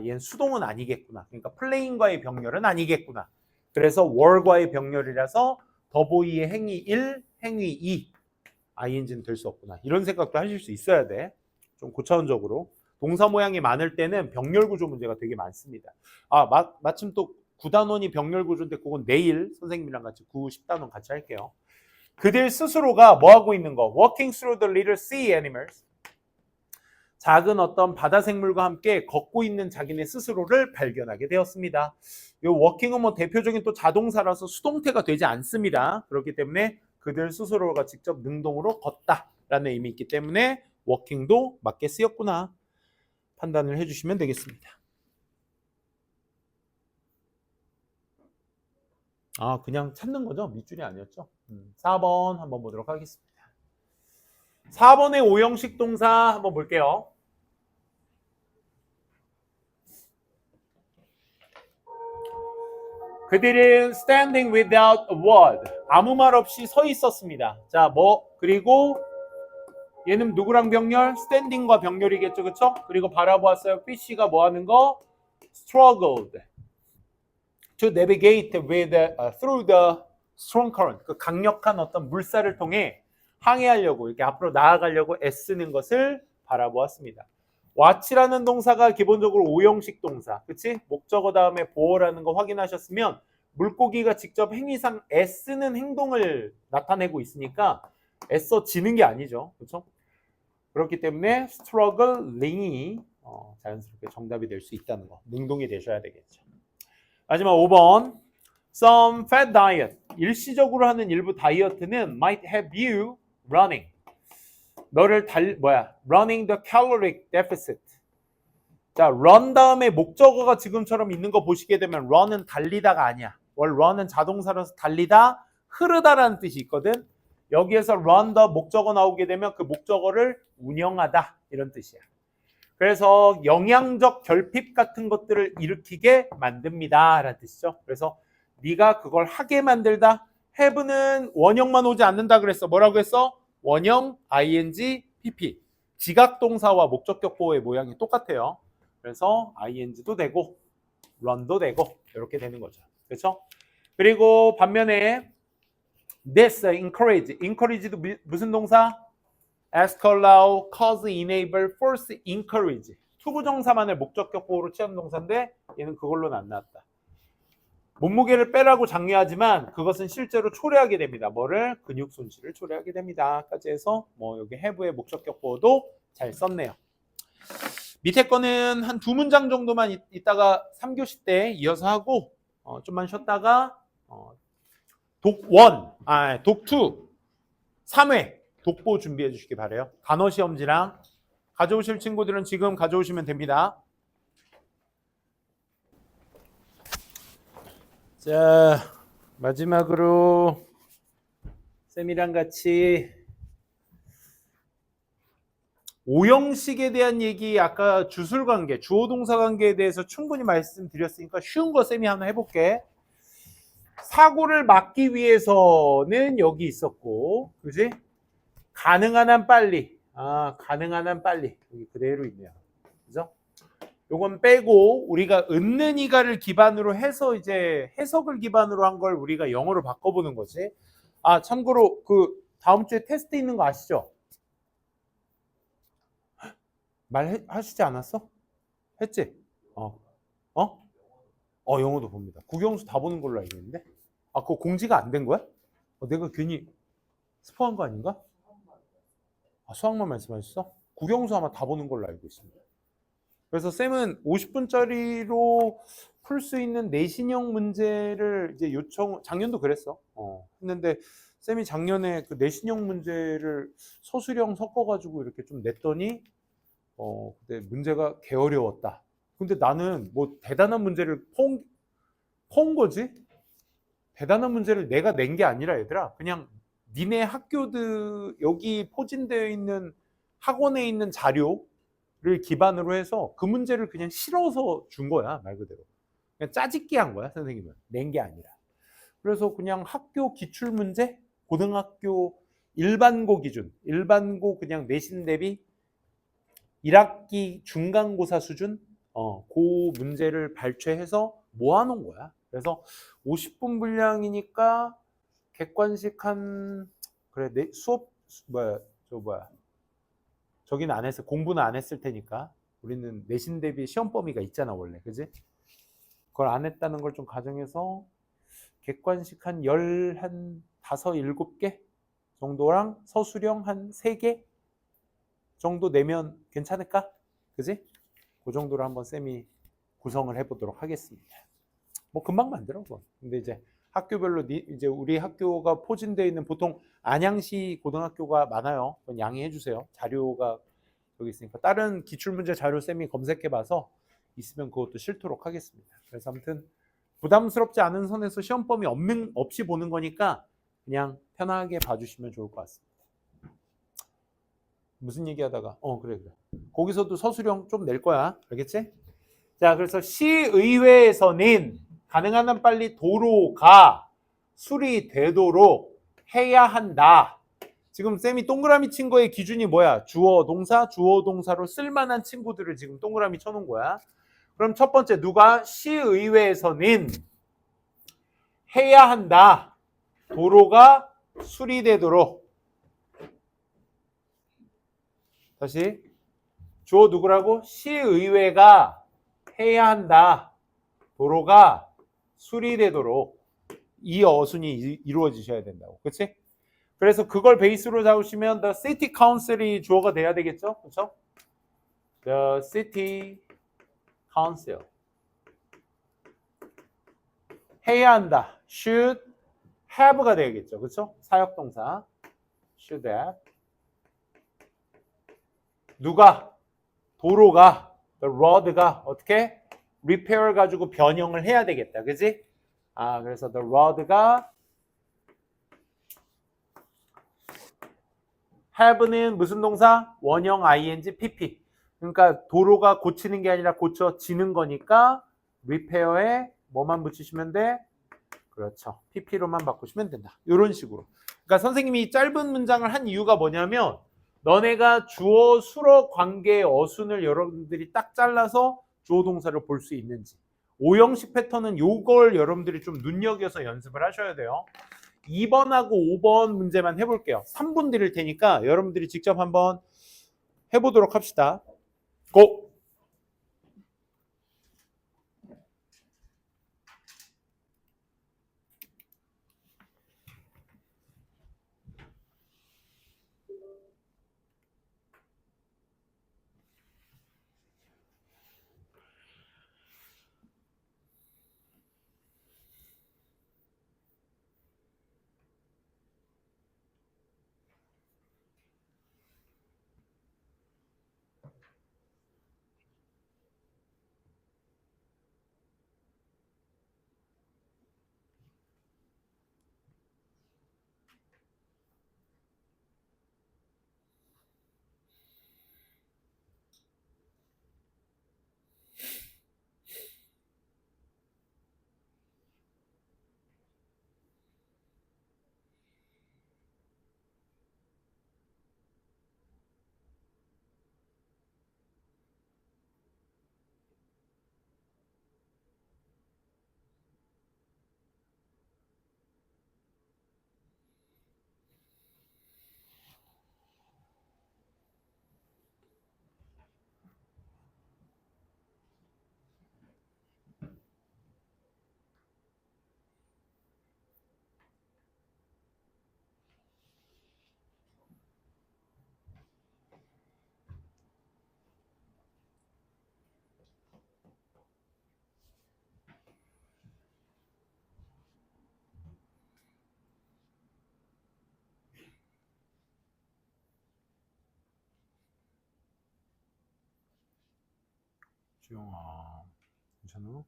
얘는 수동은 아니겠구나. 그러니까 playing과의 병렬은 아니겠구나. 그래서 were과의 병렬이라서 더보이의 행위 1, 행위 2 ing는 될 수 없구나. 이런 생각도 하실 수 있어야 돼. 좀 고차원적으로. 동사 모양이 많을 때는 병렬 구조 문제가 되게 많습니다. 마침 또 9단원이 병렬 구조인데 그건 내일 선생님이랑 같이 9, 10단원 같이 할게요. 그들 스스로가 뭐 하고 있는 거? Walking through the little sea animals. 작은 어떤 바다 생물과 함께 걷고 있는 자기네 스스로를 발견하게 되었습니다. 이 walking은 뭐 대표적인 또 자동사라서 수동태가 되지 않습니다. 그렇기 때문에 그들 스스로가 직접 능동으로 걷다라는 의미 있기 때문에 walking도 맞게 쓰였구나 판단을 해주시면 되겠습니다. 그냥 찾는 거죠? 밑줄이 아니었죠? 4번 한번 보도록 하겠습니다. 4번의 오형식 동사 한번 볼게요. 그들은 standing without a word. 아무 말 없이 서 있었습니다. 자, 그리고 얘는 누구랑 병렬? standing과 병렬이겠죠, 그쵸? 그리고 바라보았어요. fish가 뭐 하는 거? struggled to navigate through the strong current. 그 강력한 어떤 물살을 통해 항해하려고 이렇게 앞으로 나아가려고 애쓰는 것을 바라보았습니다. watch라는 동사가 기본적으로 오형식 동사, 그치? 목적어 다음에 보어라는 거 확인하셨으면 물고기가 직접 행위상 애쓰는 행동을 나타내고 있으니까 애써지는 게 아니죠, 그렇죠? 그렇기 때문에 struggling이 자연스럽게 정답이 될 수 있다는 거, 능동이 되셔야 되겠죠. 마지막 5번. Some fad diet. 일시적으로 하는 일부 다이어트는 might have you running. 너를 running the caloric deficit. 자, run 다음에 목적어가 지금처럼 있는 거 보시게 되면 run은 달리다가 아니야. run은 자동사로서 달리다, 흐르다라는 뜻이 있거든. 여기에서 run the 목적어 나오게 되면 그 목적어를 운영하다 이런 뜻이야. 그래서 영양적 결핍 같은 것들을 일으키게 만듭니다 라는 뜻이죠. 그래서 네가 그걸 하게 만들다. have는 원형만 오지 않는다 그랬어. 뭐라고 했어? 원형, ing, pp. 지각동사와 목적격 보호의 모양이 똑같아요. 그래서 ing도 되고 run도 되고 이렇게 되는 거죠. 그렇죠? 그리고 반면에 this, encourage도 무슨 동사? ask, allow, cause, enable, force, encourage. 투부정사만을 목적격 보호로 취하는 동사인데 얘는 그걸로는 안 나왔다. 몸무게를 빼라고 장려하지만 그것은 실제로 초래하게 됩니다. 뭐를? 근육 손실을 초래하게 됩니다. 까지 해서 뭐 여기 have의 목적격 보호도 잘 썼네요. 밑에 거는 한 2문장 정도만 이따가 3교시 때 이어서 하고 좀만 쉬었다가 독 1, 독 2, 3회 독보 준비해 주시기 바래요. 단어 시험지랑 가져오실 친구들은 지금 가져오시면 됩니다. 자, 마지막으로 쌤이랑 같이 오형식에 대한 얘기, 아까 주술관계, 주어동사관계에 대해서 충분히 말씀드렸으니까 쉬운 거 쌤이 하나 해볼게. 사고를 막기 위해서는 여기 있었고, 그지? 가능한 한 빨리. 가능한 한 빨리. 여기 그대로 있네요. 그죠? 요건 빼고 우리가 있는 이가를 기반으로 해서 이제 해석을 기반으로 한 걸 우리가 영어로 바꿔보는 거지. 참고로 그 다음 주에 테스트 있는 거 아시죠? 말하시지 않았어? 했지? 영어도 봅니다. 국영수 다 보는 걸로 알고 있는데? 그거 공지가 안 된 거야? 내가 괜히 스포한 거 아닌가? 수학만 말씀하셨어? 국영수 아마 다 보는 걸로 알고 있습니다. 그래서 쌤은 50분짜리로 풀 수 있는 내신형 문제를 이제 작년도 그랬어. 했는데 쌤이 작년에 그 내신형 문제를 서술형 섞어가지고 이렇게 좀 냈더니 그때 문제가 개 어려웠다. 근데 나는 뭐 대단한 문제를 퍼온 거지? 대단한 문제를 내가 낸 게 아니라 얘들아, 그냥 니네 학교들 여기 포진되어 있는 학원에 있는 자료를 기반으로 해서 그 문제를 그냥 실어서 준 거야, 말 그대로. 그냥 짜집기 한 거야, 선생님은. 낸 게 아니라. 그래서 그냥 학교 기출문제, 고등학교 일반고 기준, 일반고 그냥 내신 대비 1학기 중간고사 수준, 그 문제를 발췌해서 모아놓은 거야. 그래서 50분 분량이니까 객관식 수업 저기는 안 했어. 공부는 안 했을 테니까. 우리는 내신 대비 시험 범위가 있잖아, 원래. 그지? 그걸 안 했다는 걸 좀 가정해서 객관식 한 5, 7개 정도랑 서술형 한 3개 정도 내면 괜찮을까? 그지? 그 정도로 한번 쌤이 구성을 해보도록 하겠습니다. 뭐 금방 만들어, 그건. 근데 이제 학교별로 이제 우리 학교가 포진되어 있는 보통 안양시 고등학교가 많아요. 그건 양해해 주세요. 자료가 여기 있으니까 다른 기출문제 자료 쌤이 검색해봐서 있으면 그것도 실도록 하겠습니다. 그래서 아무튼 부담스럽지 않은 선에서 시험 범위 없이 보는 거니까 그냥 편하게 봐주시면 좋을 것 같습니다. 무슨 얘기하다가 그래. 거기서도 서술형 좀 낼 거야. 알겠지? 자, 그래서 시의회에서는 가능한 한 빨리 도로가 수리되도록 해야 한다. 지금 쌤이 동그라미 친 거의 기준이 뭐야? 주어, 동사, 주어, 동사로 쓸만한 친구들을 지금 동그라미 쳐놓은 거야. 그럼 첫 번째, 누가? 시의회에서는 해야 한다. 도로가 수리되도록. 다시. 주어 누구라고? 시의회가 해야 한다. 도로가 수리되도록. 이 어순이 이루어지셔야 된다고. 그렇지? 그래서 그걸 베이스로 잡으시면 the city council이 주어가 돼야 되겠죠? 그렇죠? The city council. 해야 한다. should have가 되겠죠. 그렇죠? 사역동사. should have. 누가? 도로가, the road가 어떻게? repair 가지고 변형을 해야 되겠다. 그지? 그래서 the road가 have는 무슨 동사? 원형 ing pp. 그러니까 도로가 고치는 게 아니라 고쳐지는 거니까 repair에 뭐만 붙이시면 돼? 그렇죠. pp로만 바꾸시면 된다. 이런 식으로. 그러니까 선생님이 짧은 문장을 한 이유가 뭐냐면 너네가 주어, 수어, 관계, 어순을 여러분들이 딱 잘라서 주어 동사를 볼 수 있는지. 5형식 패턴은 요걸 여러분들이 좀 눈여겨서 연습을 하셔야 돼요. 2번하고 5번 문제만 해볼게요. 3분 드릴 테니까 여러분들이 직접 한번 해보도록 합시다. 고! 주영아, 괜찮아?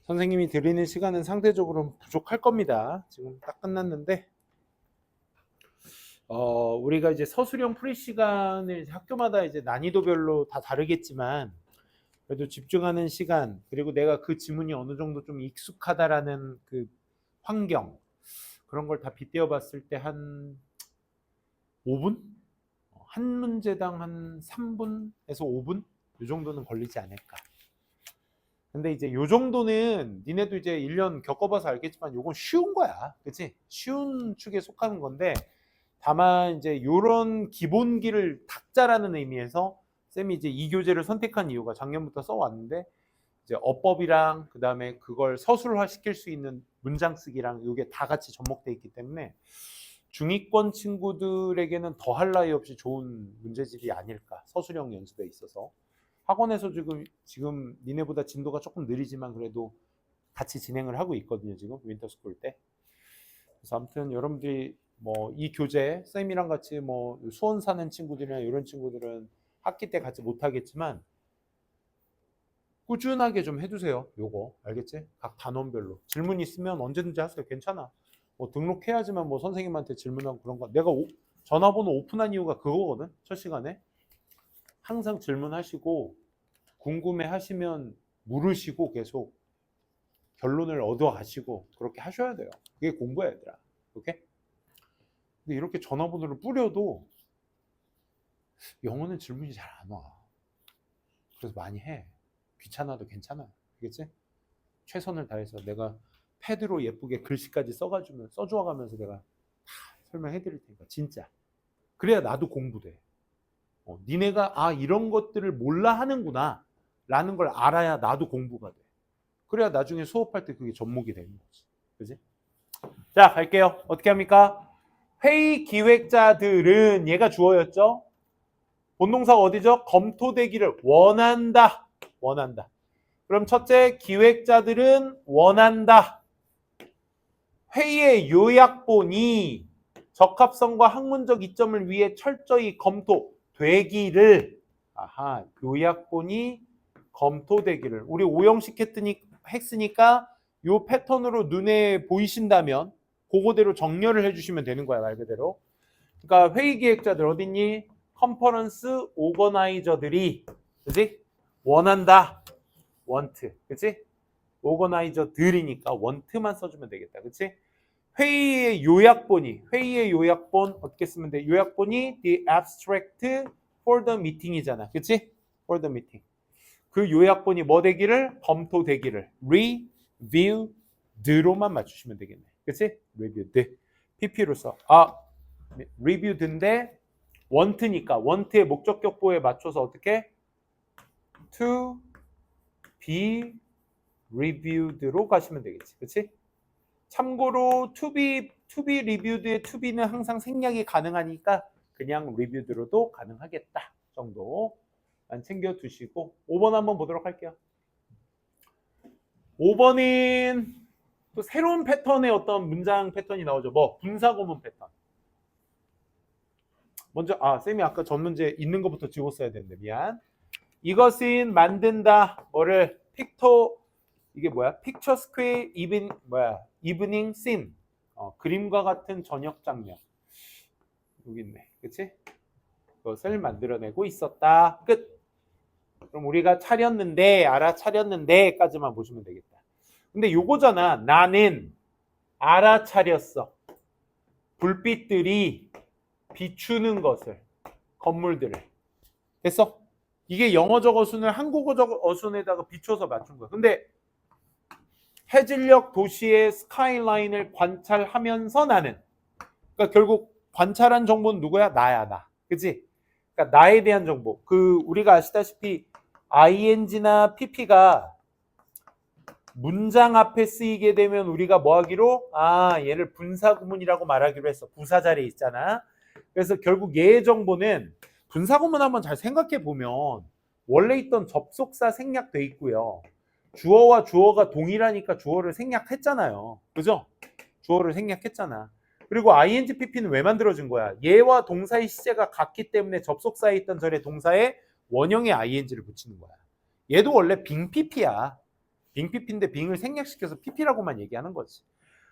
선생님이 드리는 시간은 상대적으로 부족할 겁니다. 지금 딱 끝났는데 우리가 이제 서술형 풀이 시간을 학교마다 이제 난이도별로 다 다르겠지만 그래도 집중하는 시간 그리고 내가 그 지문이 어느 정도 좀 익숙하다라는 그 환경 그런 걸 다 빗대어 봤을 때 한 5분? 한 문제당 한 3분에서 5분? 이 정도는 걸리지 않을까. 근데 이제 요 정도는 니네도 이제 1년 겪어봐서 알겠지만 요건 쉬운 거야. 그치? 쉬운 축에 속하는 건데 다만 이제 요런 기본기를 닦자라는 의미에서 쌤이 이제 이 교재를 선택한 이유가 작년부터 써왔는데 이제 어법이랑 그 다음에 그걸 서술화 시킬 수 있는 문장 쓰기랑 요게 다 같이 접목돼 있기 때문에 중위권 친구들에게는 더할 나위 없이 좋은 문제집이 아닐까 서술형 연습에 있어서 학원에서 지금 니네보다 진도가 조금 느리지만 그래도 같이 진행을 하고 있거든요. 지금 윈터스쿨 때. 그래서 아무튼 여러분들이 뭐 이 교재 쌤이랑 같이 뭐 수원 사는 친구들이나 이런 친구들은 학기 때 같이 못 하겠지만 꾸준하게 좀 해두세요. 요거 알겠지? 각 단원별로 질문 있으면 언제든지 하세요. 괜찮아. 뭐 등록해야지만 뭐 선생님한테 질문하고 그런 거. 내가 전화번호 오픈한 이유가 그거거든. 첫 시간에 항상 질문하시고 궁금해하시면 물으시고 계속 결론을 얻어가시고 그렇게 하셔야 돼요. 그게 공부야 얘들아. 오케이? 근데 이렇게 전화번호를 뿌려도 영어는 질문이 잘 안 와. 그래서 많이 해. 귀찮아도 괜찮아. 알겠지? 최선을 다해서 내가 패드로 예쁘게 글씨까지 써주어가면서 내가 다 설명해 드릴 테니까 진짜. 그래야 나도 공부돼. 니네가 이런 것들을 몰라 하는구나 라는 걸 알아야 나도 공부가 돼. 그래야 나중에 수업할 때 그게 접목이 되는 거지. 그지? 자, 갈게요. 어떻게 합니까? 회의 기획자들은 얘가 주어였죠? 본동사가 어디죠? 검토되기를 원한다. 원한다. 그럼 첫째, 기획자들은 원한다. 회의의 요약본이 적합성과 학문적 이점을 위해 철저히 검토되기를. 요약본이 검토되기를. 우리 5형식 했으니까 요 패턴으로 눈에 보이신다면 그거대로 정렬을 해주시면 되는 거야, 말 그대로. 그러니까 회의 기획자들 어딨니? 컨퍼런스 오거나이저들이, 그치? 원한다. want, 그치? 오거나이저들이니까 want만 써주면 되겠다, 그치? 회의의 요약본 어떻게 쓰면 돼? 요약본이 the abstract for the meeting이잖아, 그치? for the meeting. 그 요약본이 뭐 되기를? 검토되기를. reviewed로만 맞추시면 되겠네. 그치? reviewed. pp로 써. reviewed인데 want니까 want의 목적격보에 맞춰서 어떻게? to be reviewed로 가시면 되겠지. 그치? 참고로 to be reviewed의 to be는 항상 생략이 가능하니까 그냥 reviewed로도 가능하겠다 정도 챙겨두시고 5번 한번 보도록 할게요. 5번은 또 새로운 패턴의 어떤 문장 패턴이 나오죠. 뭐 분사구문 패턴. 먼저 쌤이 아까 전 문제 있는 것부터 지웠어야 되는데 미안. 이것은 만든다. 뭐를 이게 뭐야? 픽처 스퀘어 이브닝 씬. 그림과 같은 저녁 장면. 여기 있네. 그치? 그것을 만들어내고 있었다. 끝. 그럼 우리가 알아차렸는데까지만 보시면 되겠다. 근데 요거잖아. 나는 알아차렸어. 불빛들이 비추는 것을, 건물들을. 됐어? 이게 영어적 어순을 한국어적 어순에다가 비춰서 맞춘 거야. 근데 해질녘 도시의 스카이라인을 관찰하면서 나는, 그러니까 결국 관찰한 정보는 누구야? 나야, 나. 그치? 그러니까 나에 대한 정보. 우리가 아시다시피 ing나 pp가 문장 앞에 쓰이게 되면 우리가 뭐 하기로? 얘를 분사구문이라고 말하기로 했어. 부사 자리에 있잖아. 그래서 결국 얘의 정보는 분사구문 한번 잘 생각해 보면 원래 있던 접속사 생략돼 있고요. 주어와 주어가 동일하니까 주어를 생략했잖아요. 그죠? 주어를 생략했잖아. 그리고 ing pp는 왜 만들어진 거야? 얘와 동사의 시제가 같기 때문에 접속사에 있던 전에 동사에 원형의 ing를 붙이는 거야. 얘도 원래 빙 pp야. 빙 pp인데 빙을 생략시켜서 pp라고만 얘기하는 거지.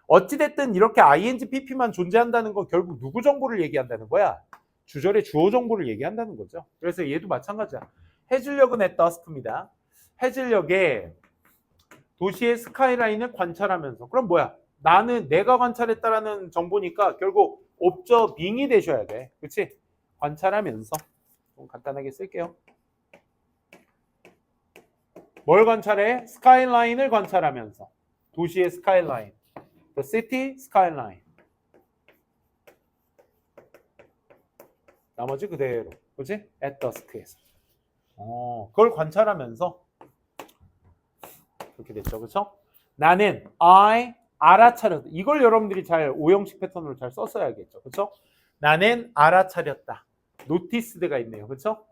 어찌됐든 이렇게 ing pp만 존재한다는 건 결국 누구 정보를 얘기한다는 거야? 주절의 주어 정보를 얘기한다는 거죠. 그래서 얘도 마찬가지야. 해질녘은 at dusk입니다. 해질녘에 도시의 스카이라인을 관찰하면서. 그럼 뭐야? 나는 내가 관찰했다라는 정보니까 결국 observing이 되셔야 돼. 그치? 관찰하면서. 좀 간단하게 쓸게요. 뭘 관찰해? 스카이라인을 관찰하면서. 도시의 스카이라인. The city skyline. 나머지 그대로. 그치? At dusk에서. 그걸 관찰하면서. 그렇게 됐죠. 그쵸? 나는 알아차렸다. 이걸 여러분들이 잘 5형식 패턴으로 잘 썼어야겠죠. 그쵸? 나는 알아차렸다. noticed가 있네요. 그쵸?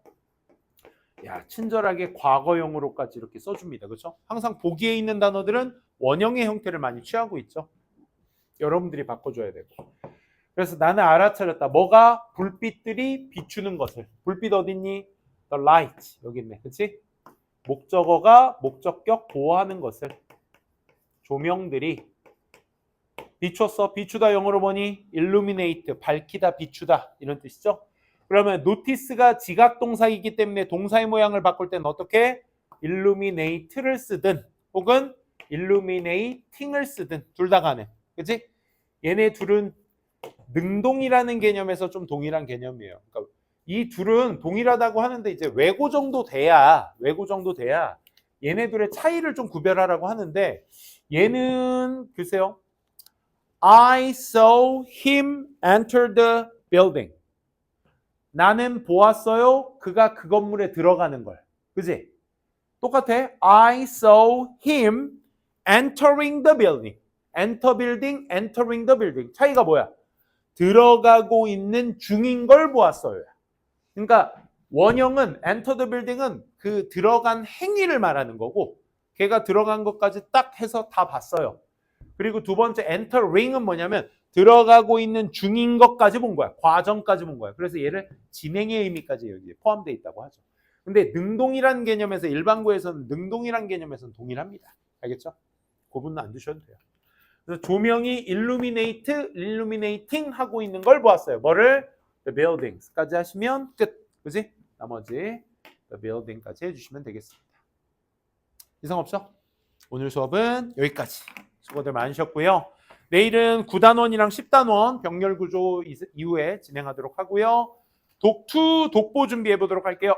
야, 친절하게 과거형으로까지 이렇게 써줍니다. 그렇죠? 항상 보기에 있는 단어들은 원형의 형태를 많이 취하고 있죠. 여러분들이 바꿔줘야 되고. 그래서 나는 알아차렸다. 뭐가? 불빛들이 비추는 것을. 불빛 어딨니? The light. 여기 있네. 그치? 목적어가 목적격 보호하는 것을 조명들이 비췄어. 비추다 영어로 뭐니? illuminate, 밝히다, 비추다 이런 뜻이죠. 그러면 notice가 지각동사이기 때문에 동사의 모양을 바꿀 때는 어떻게? illuminate를 쓰든 혹은 illuminating을 쓰든 둘 다 가능. 그치? 얘네 둘은 능동이라는 개념에서 좀 동일한 개념이에요. 그러니까 이 둘은 동일하다고 하는데 이제 외고 정도 돼야 얘네들의 차이를 좀 구별하라고 하는데 얘는 글쎄요. I saw him enter the building. 나는 보았어요. 그가 그 건물에 들어가는 걸. 그지? 똑같아. I saw him entering the building. enter building, entering the building. 차이가 뭐야? 들어가고 있는 중인 걸 보았어요. 그러니까 원형은 enter the building은 그 들어간 행위를 말하는 거고 걔가 들어간 것까지 딱 해서 다 봤어요. 그리고 두 번째 entering은 뭐냐면 들어가고 있는 중인 것까지 본 거야. 과정까지 본 거야. 그래서 얘를 진행의 의미까지 여기에 포함되어 있다고 하죠. 근데 능동이라는 개념에서 일반고에서는 능동이라는 개념에서는 동일합니다. 알겠죠? 구분은 안 두셔도 돼요. 그래서 조명이 illuminating 하고 있는 걸 보았어요. 뭐를? The buildings까지 하시면 끝. 그지? 나머지 the building까지 해주시면 되겠습니다. 이상 없죠? 오늘 수업은 여기까지. 수고들 많으셨고요. 내일은 9단원이랑 10단원 병렬 구조 이후에 진행하도록 하고요. 독2 독보 준비해 보도록 할게요.